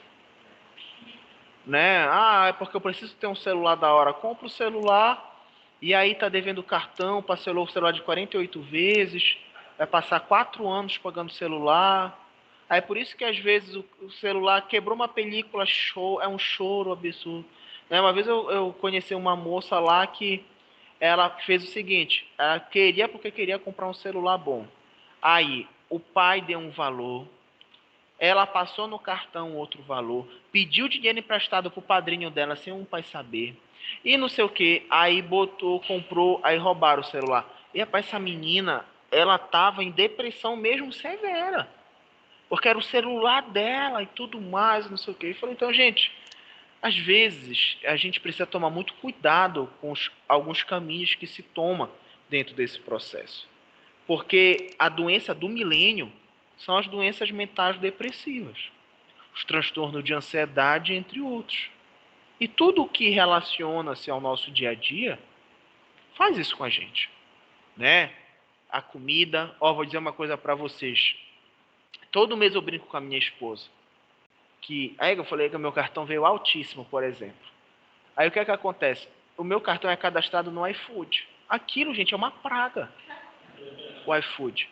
Né? É porque eu preciso ter um celular da hora. Compra o celular e aí tá devendo cartão, parcelou o celular de 48 vezes, vai passar 4 anos pagando o celular. Aí por isso que às vezes o celular quebrou uma película, é um choro absurdo. Né? Uma vez eu conheci uma moça lá que ela fez o seguinte, ela queria porque queria comprar um celular bom. Aí o pai deu um valor, ela passou no cartão outro valor, pediu dinheiro emprestado pro padrinho dela sem um pai saber. E não sei o que, aí botou, comprou, aí roubaram o celular. E rapaz, essa menina, ela tava em depressão mesmo severa. Porque era o celular dela e tudo mais, não sei o que. E falei, então, gente, às vezes a gente precisa tomar muito cuidado com alguns caminhos que se toma dentro desse processo. Porque a doença do milênio são as doenças mentais depressivas, os transtornos de ansiedade, entre outros. E tudo o que relaciona-se ao nosso dia a dia faz isso com a gente, né? A comida, vou dizer uma coisa para vocês. Todo mês eu brinco com a minha esposa, que aí eu falei que o meu cartão veio altíssimo, por exemplo. Aí o que é que acontece? O meu cartão é cadastrado no iFood. Aquilo, gente, é uma praga. O iFood.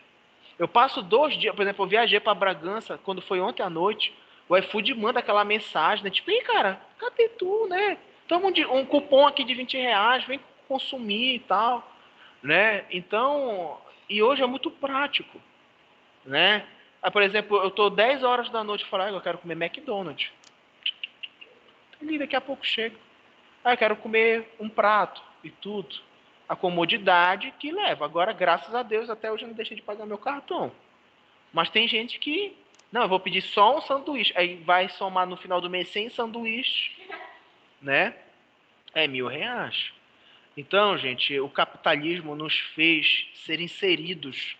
Eu passo 2 dias, por exemplo, eu viajei para Bragança, quando foi ontem à noite, o iFood manda aquela mensagem, né? Tipo, ei, cara, cadê tu, né? Toma um cupom aqui de R$ 20, vem consumir e tal, né? Então, e hoje é muito prático, né? Por exemplo, eu tô 10 horas da noite e falo, eu quero comer McDonald's. Ali, daqui a pouco chega. Eu quero comer um prato e tudo. A comodidade que leva. Agora, graças a Deus, até hoje eu não deixei de pagar meu cartão. Mas tem gente que, não, eu vou pedir só um sanduíche. Aí vai somar no final do mês 100 sanduíches, né? É R$ 1.000. Então, gente, o capitalismo nos fez ser inseridos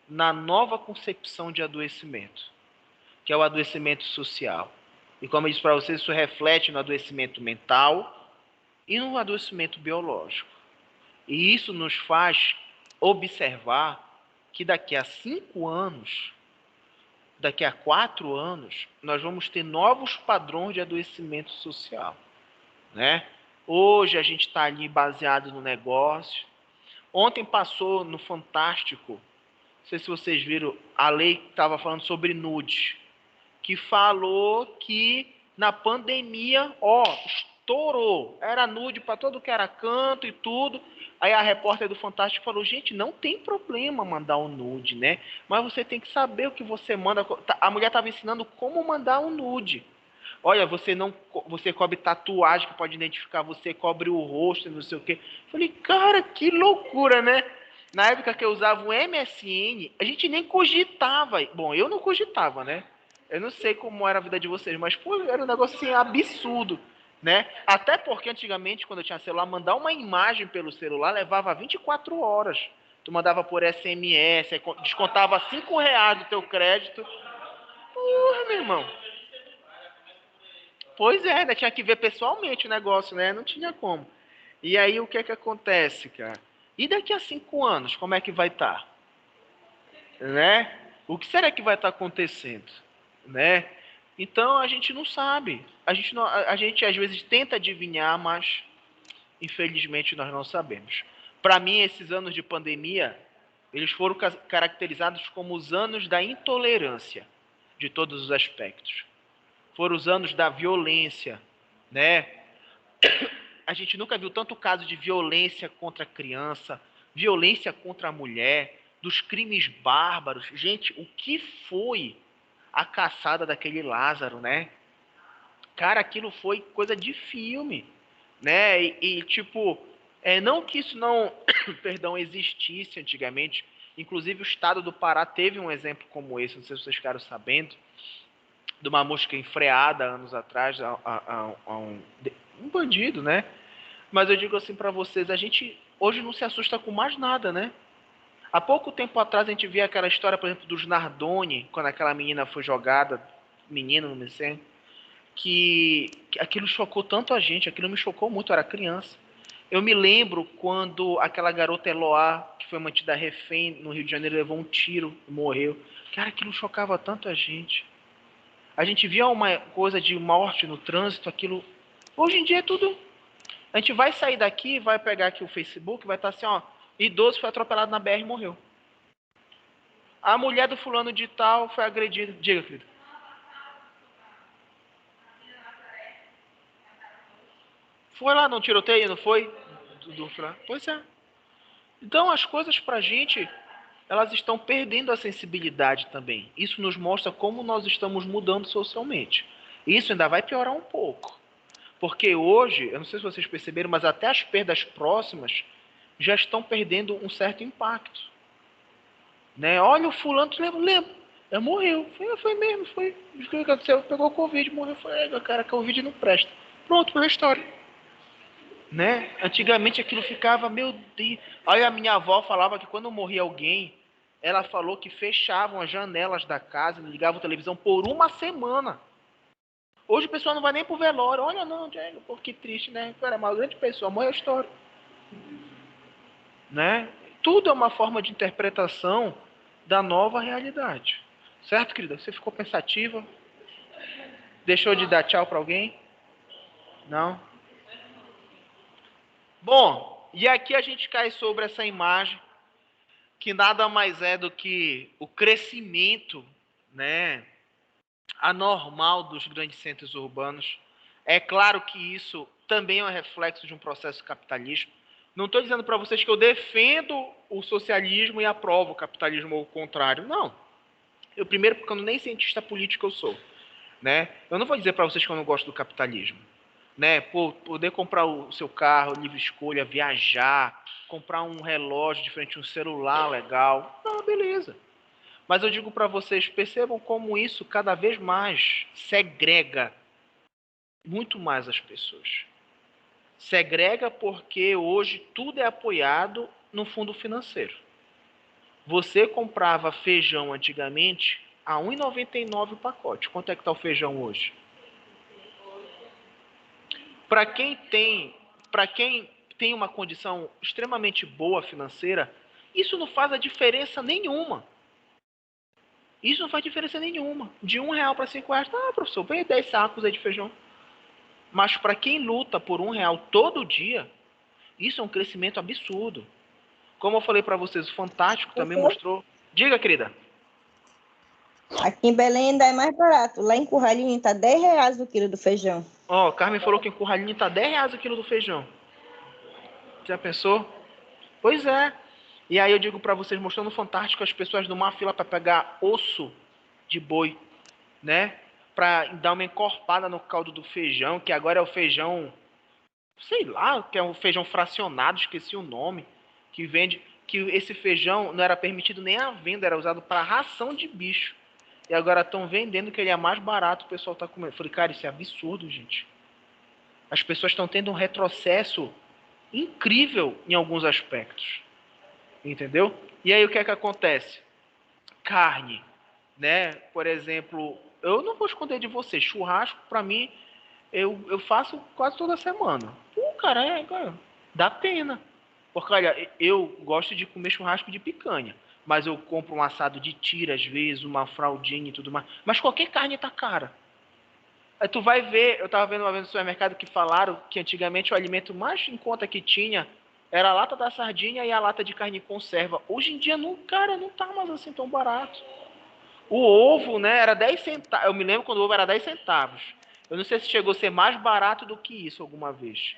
na nova concepção de adoecimento, que é o adoecimento social. E como eu disse para vocês, isso reflete no adoecimento mental e no adoecimento biológico. E isso nos faz observar que daqui a 5 anos, daqui a 4 anos, nós vamos ter novos padrões de adoecimento social, né? Hoje a gente está ali baseado no negócio. Ontem passou no Fantástico, não sei se vocês viram, a lei que estava falando sobre nude, que falou que na pandemia, estourou, era nude para todo que era canto e tudo. Aí a repórter do Fantástico falou, gente, não tem problema mandar um nude, né? Mas você tem que saber o que você manda. A mulher estava ensinando como mandar um nude. Olha, você cobre tatuagem que pode identificar você, cobre o rosto, não sei o quê. Falei, cara, que loucura, né? Na época que eu usava o MSN, a gente nem cogitava. Bom, eu não cogitava, né? Eu não sei como era a vida de vocês, mas pô, era um negócio assim absurdo, né? Até porque antigamente, quando eu tinha celular, mandar uma imagem pelo celular levava 24 horas. Tu mandava por SMS, descontava R$ 5 do teu crédito. Porra, meu irmão. Pois é, né? Tinha que ver pessoalmente o negócio, né? Não tinha como. E aí, o que é que acontece, cara? E daqui a 5 anos, como é que vai estar? Né? O que será que vai estar acontecendo? Né? Então, a gente não sabe. A gente às vezes tenta adivinhar, mas infelizmente nós não sabemos. Para mim, esses anos de pandemia, eles foram caracterizados como os anos da intolerância, de todos os aspectos. Foram os anos da violência, né? A gente nunca viu tanto caso de violência contra a criança, violência contra a mulher, dos crimes bárbaros. Gente, o que foi a caçada daquele Lázaro, né? Cara, aquilo foi coisa de filme, né? Tipo, não que isso não, perdão, existisse antigamente. Inclusive o estado do Pará teve um exemplo como esse, não sei se vocês ficaram sabendo, de uma mosca enfreada anos atrás a um bandido, né? Mas eu digo assim para vocês, a gente hoje não se assusta com mais nada, né? Há pouco tempo atrás a gente via aquela história, por exemplo, dos Nardoni, quando aquela menina foi jogada, menino, não me sei, que aquilo chocou tanto a gente, aquilo me chocou muito, eu era criança. Eu me lembro quando aquela garota Eloá, que foi mantida refém no Rio de Janeiro, levou um tiro e morreu. Cara, aquilo chocava tanto a gente. A gente via uma coisa de morte no trânsito, aquilo. Hoje em dia é tudo. A gente vai sair daqui, vai pegar aqui o Facebook, vai estar assim, ó, idoso foi atropelado na BR e morreu. A mulher do fulano de tal foi agredida. Diga, querido. Foi lá no tiroteio, não foi? Pois é. Então as coisas pra gente, elas estão perdendo a sensibilidade também. Isso nos mostra como nós estamos mudando socialmente. Isso ainda vai piorar um pouco. Porque hoje, eu não sei se vocês perceberam, mas até as perdas próximas já estão perdendo um certo impacto. Né? Olha, o fulano, tu lembra? Morreu. Foi mesmo, foi. O que aconteceu? Pegou o Covid, morreu. Foi, cara, Covid não presta. Pronto, foi a história. Né? Antigamente aquilo ficava, meu Deus. Aí a minha avó falava que quando morria alguém, ela falou que fechavam as janelas da casa e ligavam a televisão por uma semana. Hoje o pessoal não vai nem pro velório. Olha não, Diego, pô, que triste, né? Era uma grande pessoa, morreu a história. Né? Tudo é uma forma de interpretação da nova realidade. Certo, querida? Você ficou pensativa? Deixou de dar tchau para alguém? Não? Bom, e aqui a gente cai sobre essa imagem que nada mais é do que o crescimento, né, anormal dos grandes centros urbanos. É claro que isso também é um reflexo de um processo capitalista. Não estou dizendo para vocês que eu defendo o socialismo e aprovo o capitalismo ou o contrário. Não. Eu primeiro, porque eu nem cientista político eu sou. Né? Eu não vou dizer para vocês que eu não gosto do capitalismo. Né? Poder comprar o seu carro, livre escolha, viajar, comprar um relógio diferente, um celular legal. Não, beleza. Mas eu digo para vocês, percebam como isso cada vez mais segrega muito mais as pessoas. Segrega porque hoje tudo é apoiado no fundo financeiro. Você comprava feijão antigamente a R$ 1,99 o pacote. Quanto é que está o feijão hoje? Para quem tem uma condição extremamente boa financeira, isso não faz a diferença nenhuma. Isso não faz diferença nenhuma. De R$ 1 para R$ 5, professor, vem 10 sacos aí de feijão. Mas para quem luta por R$ 1 todo dia, isso é um crescimento absurdo. Como eu falei para vocês, o Fantástico também mostrou. Diga, querida. Aqui em Belém ainda é mais barato. Lá em Curralinho está R$ 10 o quilo do feijão. Ó, Carmen falou que em Curralinho está R$ 10 o quilo do feijão. Já pensou? Pois é. E aí eu digo para vocês, mostrando o Fantástico, as pessoas numa fila para pegar osso de boi, né? para dar uma encorpada no caldo do feijão, que agora é o feijão, sei lá, que é um feijão fracionado, esqueci o nome, que vende, que esse feijão não era permitido nem a venda, era usado para ração de bicho. E agora estão vendendo que ele é mais barato, o pessoal está comendo. Eu falei, cara, isso é absurdo, gente. As pessoas estão tendo um retrocesso incrível em alguns aspectos. Entendeu? E aí o que é que acontece? Carne, né? Por exemplo, eu não vou esconder de você, churrasco, para mim, eu faço quase toda semana. Pô, cara, dá pena. Porque, olha, eu gosto de comer churrasco de picanha. Mas eu compro um assado de tira, às vezes, uma fraldinha e tudo mais. Mas qualquer carne tá cara. Aí tu vai ver, eu tava vendo uma vez no supermercado que falaram que antigamente o alimento mais em conta que tinha era a lata da sardinha e a lata de carne em conserva. Hoje em dia, não, cara, não tá mais assim tão barato. O ovo, né, era 10 centavos. Eu me lembro quando o ovo era 10 centavos. Eu não sei se chegou a ser mais barato do que isso alguma vez.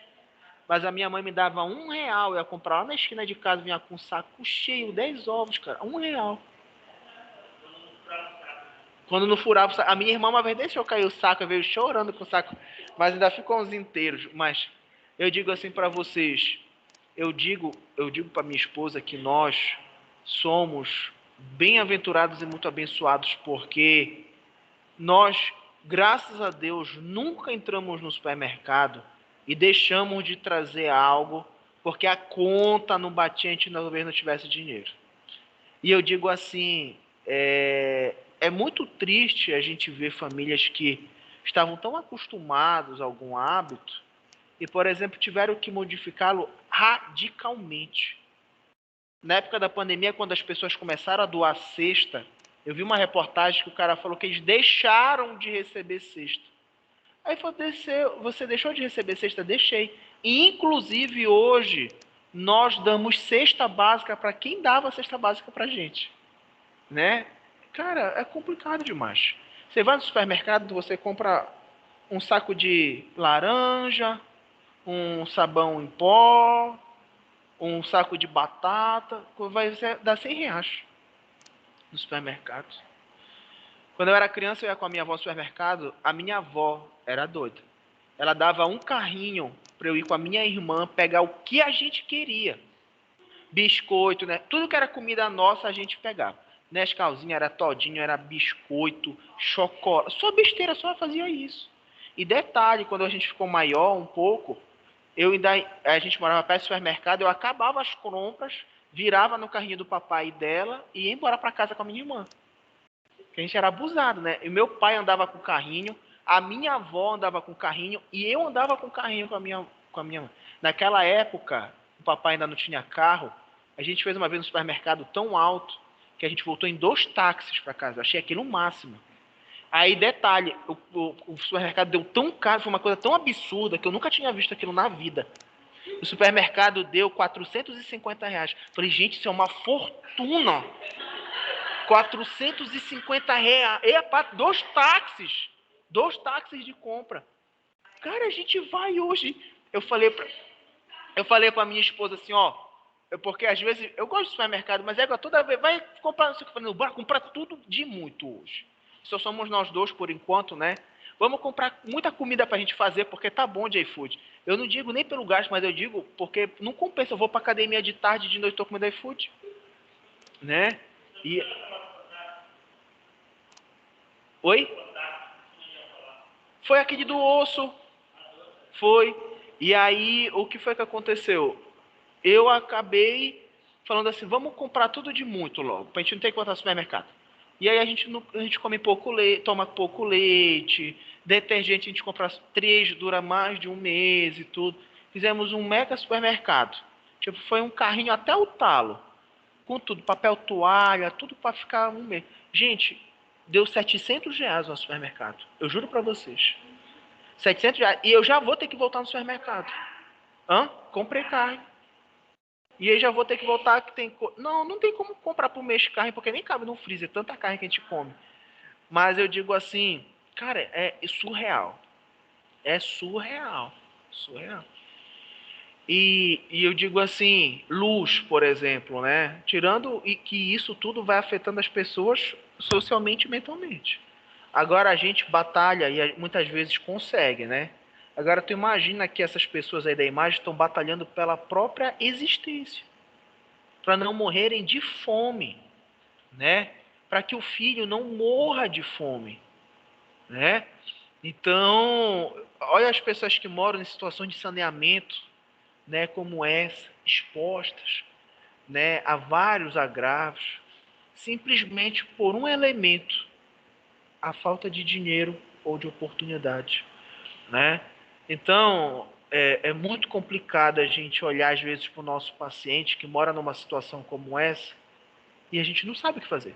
Mas a minha mãe me dava R$ 1. Eu ia comprar lá na esquina de casa, vinha com um saco cheio, 10 ovos, cara. R$ 1. Quando não furava o saco. A minha irmã uma vez deixou cair o saco, veio chorando com o saco, mas ainda ficou uns inteiros. Mas eu digo assim para vocês, eu digo para minha esposa que nós somos bem-aventurados e muito abençoados, porque nós, graças a Deus, nunca entramos no supermercado e deixamos de trazer algo porque a conta não batia, a gente talvez não tivesse dinheiro. E eu digo assim, é muito triste a gente ver famílias que estavam tão acostumados a algum hábito e, por exemplo, tiveram que modificá-lo radicalmente. Na época da pandemia, quando as pessoas começaram a doar cesta, eu vi uma reportagem que o cara falou que eles deixaram de receber cesta. Aí falou, você deixou de receber cesta? Deixei. E, inclusive, hoje, nós damos cesta básica para quem dava cesta básica para gente. Né? Cara, é complicado demais. Você vai no supermercado, você compra um saco de laranja, um sabão em pó, um saco de batata, vai dar R$ 100 no supermercado. Quando eu era criança, eu ia com a minha avó no supermercado, a minha avó era doida. Ela dava um carrinho para eu ir com a minha irmã pegar o que a gente queria. Biscoito, né? Tudo que era comida nossa a gente pegava. Nescauzinho, era todinho, era biscoito, chocolate. Só besteira, só fazia isso. E detalhe, quando a gente ficou maior um pouco, a gente morava perto do supermercado, eu acabava as compras, virava no carrinho do papai e dela e ia embora para casa com a minha irmã. Porque a gente era abusado, né? E meu pai andava com o carrinho, a minha avó andava com o carrinho e eu andava com o carrinho com a minha mãe. Naquela época, o papai ainda não tinha carro, a gente fez uma vez no supermercado tão alto que a gente voltou em 2 táxis para casa. Eu achei aquilo o máximo. Aí, detalhe, o supermercado deu tão caro, foi uma coisa tão absurda que eu nunca tinha visto aquilo na vida. O supermercado deu R$ 450. Falei, gente, isso é uma fortuna. R$ 450. E é para 2 táxis. 2 táxis de compra. Cara, a gente vai hoje. Eu falei para minha esposa assim, ó, porque às vezes eu gosto de supermercado, mas toda vez vai comprar, não sei o que, bora comprar tudo de muito hoje. Só somos nós dois por enquanto, né? Vamos comprar muita comida pra gente fazer, porque tá bom de iFood. Eu não digo nem pelo gasto, mas eu digo porque não compensa. Eu vou pra academia de tarde, de noite tô comendo iFood, né? E... Oi? Foi aquele do osso. Foi. E aí, o que foi que aconteceu? Eu acabei falando assim, vamos comprar tudo de muito logo, pra gente não ter que voltar ao supermercado. E aí a gente come pouco leite, toma pouco leite, detergente a gente compra 3, dura mais de um mês e tudo. Fizemos um mega supermercado. Tipo, foi um carrinho até o talo. Com tudo, papel toalha, tudo para ficar um mês. Gente, deu R$ 700 no supermercado. Eu juro para vocês. R$ 700. E eu já vou ter que voltar no supermercado. Comprei carne. E aí já vou ter que voltar que tem... Não tem como comprar por mês carne, porque nem cabe no freezer, tanta carne que a gente come. Mas eu digo assim, cara, é surreal. É surreal. Surreal. E eu digo assim, luz, por exemplo, né? Tirando que isso tudo vai afetando as pessoas socialmente e mentalmente. Agora a gente batalha e muitas vezes consegue, né? Agora tu imagina que essas pessoas aí da imagem estão batalhando pela própria existência, para não morrerem de fome, né? Para que o filho não morra de fome, né? Então, olha as pessoas que moram em situações de saneamento, né, como essa, expostas, né, a vários agravos, simplesmente por um elemento, a falta de dinheiro ou de oportunidade, né? Então, é muito complicado a gente olhar às vezes para o nosso paciente que mora numa situação como essa e a gente não sabe o que fazer.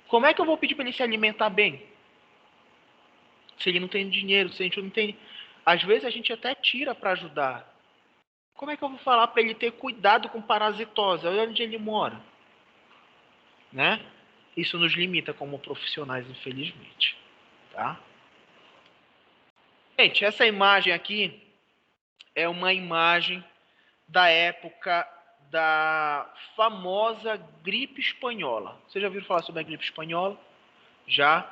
Como é que eu vou pedir para ele se alimentar bem? Se ele não tem dinheiro, se a gente não tem... Às vezes a gente até tira para ajudar. Como é que eu vou falar para ele ter cuidado com parasitose? Olha onde ele mora, né? Isso nos limita como profissionais, infelizmente, tá? Gente, essa imagem aqui é uma imagem da época da famosa gripe espanhola. Vocês já ouviram falar sobre a gripe espanhola? Já.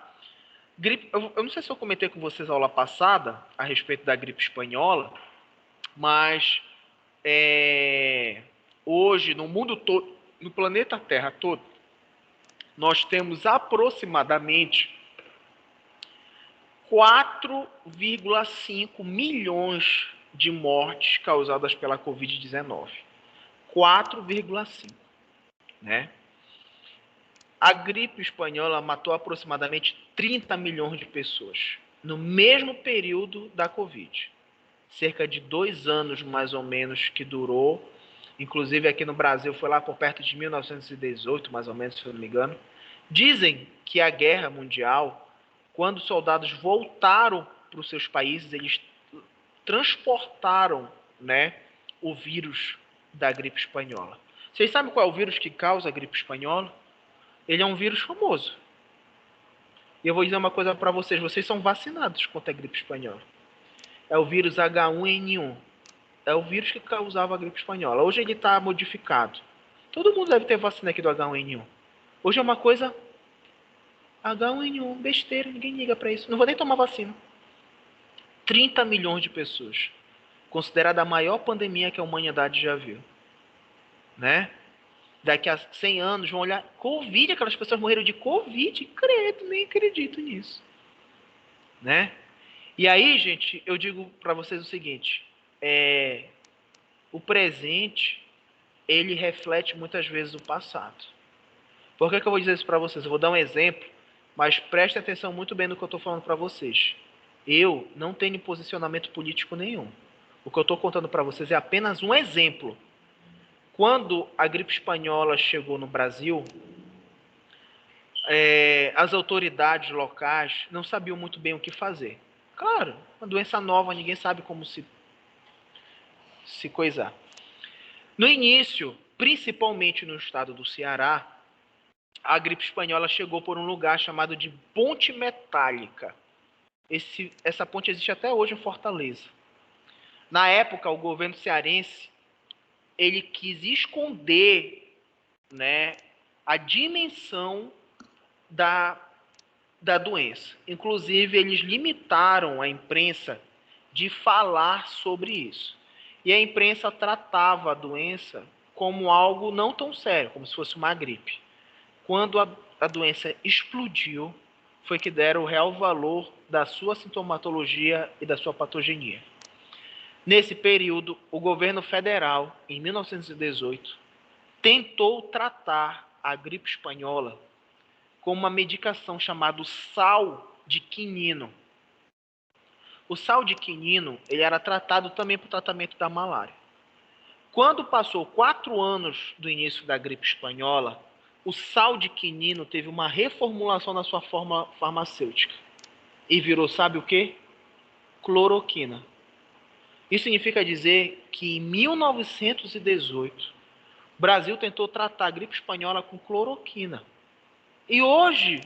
Eu não sei se eu comentei com vocês a aula passada a respeito da gripe espanhola, mas hoje, no mundo todo, no planeta Terra todo, nós temos aproximadamente 4,5 milhões de mortes causadas pela Covid-19. 4,5, né? A gripe espanhola matou aproximadamente 30 milhões de pessoas no mesmo período da Covid. Cerca de 2 anos, mais ou menos, que durou. Inclusive aqui no Brasil foi lá por perto de 1918, mais ou menos, se eu não me engano. Dizem que a guerra mundial, quando os soldados voltaram para os seus países, eles transportaram, né, o vírus da gripe espanhola. Vocês sabem qual é o vírus que causa a gripe espanhola? Ele é um vírus famoso. E eu vou dizer uma coisa para vocês: vocês são vacinados contra a gripe espanhola. É o vírus H1N1. É o vírus que causava a gripe espanhola. Hoje ele está modificado. Todo mundo deve ter vacina aqui do H1N1. Hoje é uma coisa H1N1, besteira, ninguém liga para isso. Não vou nem tomar vacina. 30 milhões de pessoas. Considerada a maior pandemia que a humanidade já viu. Né? Daqui a 100 anos vão olhar Covid, aquelas pessoas morreram de Covid. Credo, nem acredito nisso. Né? E aí, gente, eu digo para vocês o seguinte. O presente, ele reflete muitas vezes o passado. Por que eu vou dizer isso para vocês? Eu vou dar um exemplo, mas prestem atenção muito bem no que eu estou falando para vocês. Eu não tenho posicionamento político nenhum. O que eu estou contando para vocês é apenas um exemplo. Quando a gripe espanhola chegou no Brasil, as autoridades locais não sabiam muito bem o que fazer. Claro, uma doença nova, ninguém sabe como se coisar. No início, principalmente no estado do Ceará, a gripe espanhola chegou por um lugar chamado de Ponte Metálica. Essa ponte existe até hoje em Fortaleza. Na época, o governo cearense ele quis esconder, né, a dimensão da doença. Inclusive, eles limitaram a imprensa de falar sobre isso. E a imprensa tratava a doença como algo não tão sério, como se fosse uma gripe. Quando a doença explodiu, foi que deram o real valor da sua sintomatologia e da sua patogenia. Nesse período, o governo federal, em 1918, tentou tratar a gripe espanhola com uma medicação chamada sal de quinino. O sal de quinino ele era tratado também para o tratamento da malária. Quando passou 4 anos do início da gripe espanhola, o sal de quinino teve uma reformulação na sua forma farmacêutica. E virou, sabe o quê? Cloroquina. Isso significa dizer que em 1918, o Brasil tentou tratar a gripe espanhola com cloroquina. E hoje,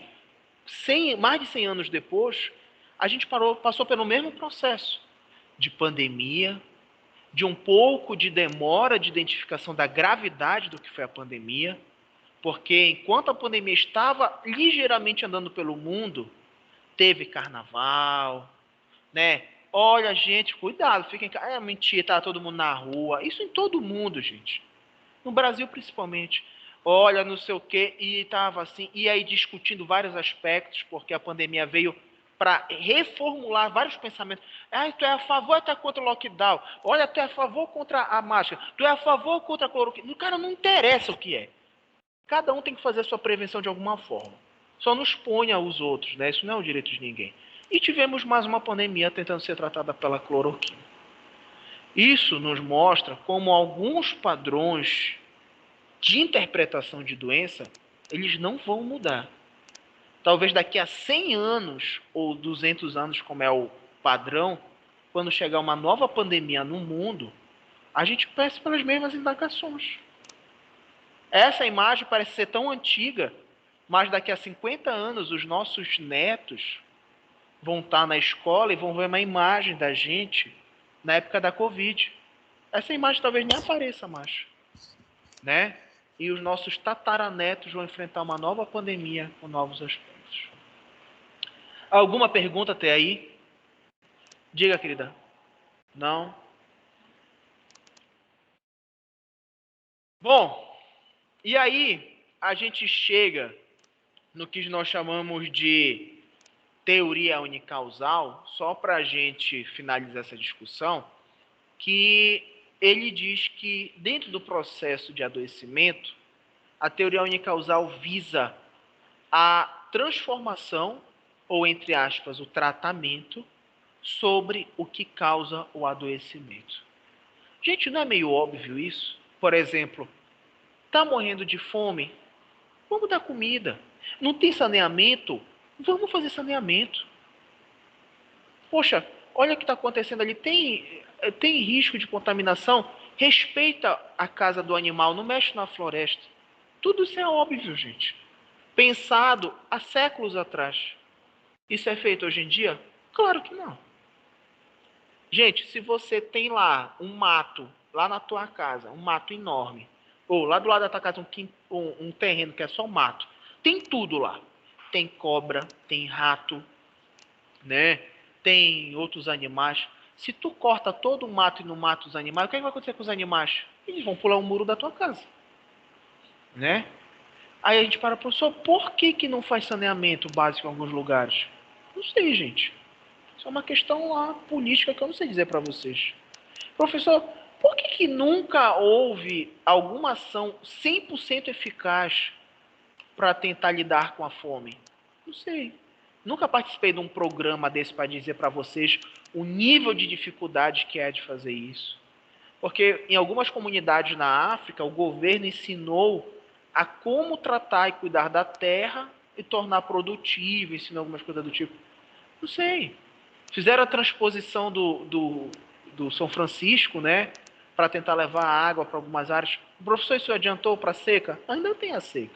mais de 100 anos depois, a gente passou pelo mesmo processo de pandemia, de um pouco de demora de identificação da gravidade do que foi a pandemia, porque enquanto a pandemia estava ligeiramente andando pelo mundo, teve carnaval, né? Olha, gente, cuidado, fiquem... É mentira, tá todo mundo na rua. Isso em todo mundo, gente. No Brasil, principalmente. Olha, não sei o quê, e tava assim, e aí discutindo vários aspectos, porque a pandemia veio para reformular vários pensamentos. Ah, tu é a favor ou tu é contra o lockdown? Olha, tu é a favor ou contra a máscara? Tu é a favor ou contra a cloroquina? Cara, não interessa o que é. Cada um tem que fazer a sua prevenção de alguma forma. Só não exponha os outros, né? Isso não é o direito de ninguém. E tivemos mais uma pandemia tentando ser tratada pela cloroquina. Isso nos mostra como alguns padrões de interpretação de doença, eles não vão mudar. Talvez daqui a 100 anos ou 200 anos, como é o padrão, quando chegar uma nova pandemia no mundo, a gente peça pelas mesmas indagações. Essa imagem parece ser tão antiga, mas daqui a 50 anos os nossos netos vão estar na escola e vão ver uma imagem da gente na época da Covid. Essa imagem talvez nem apareça mais, né? E os nossos tataranetos vão enfrentar uma nova pandemia com novos aspectos. Alguma pergunta até aí? Diga, querida. Não? Bom, e aí a gente chega no que nós chamamos de teoria unicausal, só para a gente finalizar essa discussão, que ele diz que dentro do processo de adoecimento, a teoria unicausal visa a transformação, ou entre aspas, o tratamento, sobre o que causa o adoecimento. Gente, não é meio óbvio isso? Por exemplo, está morrendo de fome? Vamos dar comida. Não tem saneamento? Vamos fazer saneamento. Poxa, olha o que está acontecendo ali. Tem risco de contaminação? Respeita a casa do animal, não mexe na floresta. Tudo isso é óbvio, gente. Pensado há séculos atrás. Isso é feito hoje em dia? Claro que não. Gente, se você tem lá um mato, lá na tua casa, um mato enorme, ou lá do lado da tua casa um terreno que é só mato, tem tudo lá. Tem cobra, tem rato, né? Tem outros animais. Se tu corta todo o mato e não mata os animais, o que vai acontecer com os animais? Eles vão pular o muro da tua casa, né? Aí a gente para, professor, por que não faz saneamento básico em alguns lugares? Não sei, gente. Isso é uma questão lá política que eu não sei dizer para vocês. Professor, por que nunca houve alguma ação 100% eficaz para tentar lidar com a fome? Não sei. Nunca participei de um programa desse para dizer para vocês o nível de dificuldade que é de fazer isso. Porque em algumas comunidades na África, o governo ensinou a como tratar e cuidar da terra e tornar produtivo, ensinou algumas coisas do tipo. Não sei. Fizeram a transposição do São Francisco, né? Para tentar levar água para algumas áreas. O professor, isso adiantou para a seca? Ainda tem a seca.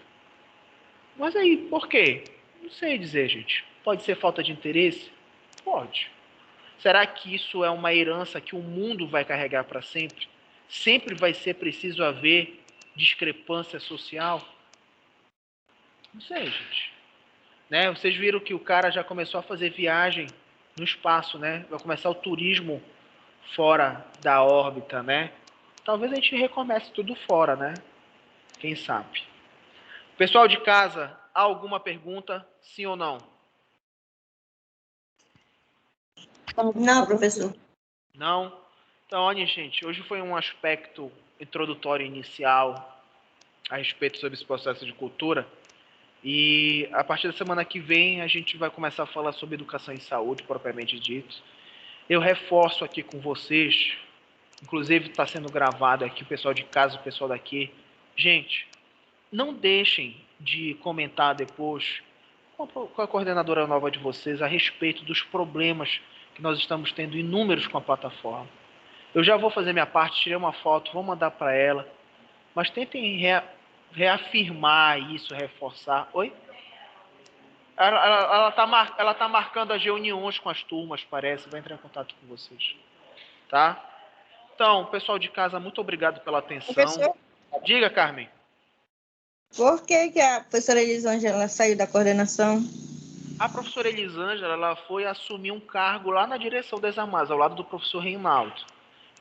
Mas aí, por quê? Não sei dizer, gente. Pode ser falta de interesse? Pode. Será que isso é uma herança que o mundo vai carregar para sempre? Sempre vai ser preciso haver discrepância social? Não sei, gente. Né? Vocês viram que o cara já começou a fazer viagem no espaço, né? Vai começar o turismo fora da órbita, né? Talvez a gente recomece tudo fora, né? Quem sabe? Pessoal de casa, há alguma pergunta? Sim ou não? Não, professor. Não? Então, olha, gente, hoje foi um aspecto introdutório inicial a respeito sobre esse processo de cultura. E a partir da semana que vem a gente vai começar a falar sobre educação e saúde, propriamente dito. Eu reforço aqui com vocês, inclusive está sendo gravado aqui, o pessoal de casa, o pessoal daqui. Gente, não deixem de comentar depois com a coordenadora nova de vocês a respeito dos problemas que nós estamos tendo inúmeros com a plataforma. Eu já vou fazer minha parte, tirei uma foto, vou mandar para ela, mas tentem reafirmar isso, reforçar. Oi? Ela tá marcando as reuniões com as turmas, parece, vai entrar em contato com vocês. Tá? Então, pessoal de casa, muito obrigado pela atenção. Professor? Diga, Carmen. Por que a professora Elisângela saiu da coordenação? A professora Elisângela, ela foi assumir um cargo lá na direção das Examais, ao lado do professor Reinaldo.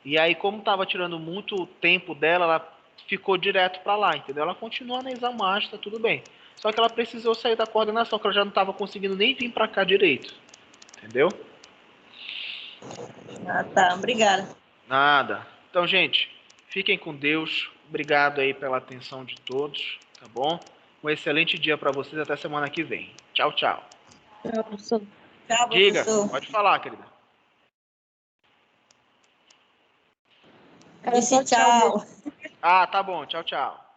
E aí, como estava tirando muito tempo dela, ela ficou direto para lá, entendeu? Ela continua na Examais, tá tudo bem. Só que ela precisou sair da coordenação, que ela já não estava conseguindo nem vir para cá direito. Entendeu? Ah, tá. Obrigada. Nada. Então, gente, fiquem com Deus. Obrigado aí pela atenção de todos, tá bom? Um excelente dia para vocês. Até semana que vem. Tchau, tchau. Tchau, professor. Tchau, Diga, professor. pode falar, querida. Disse tchau. Ah, tá bom. Tchau, tchau.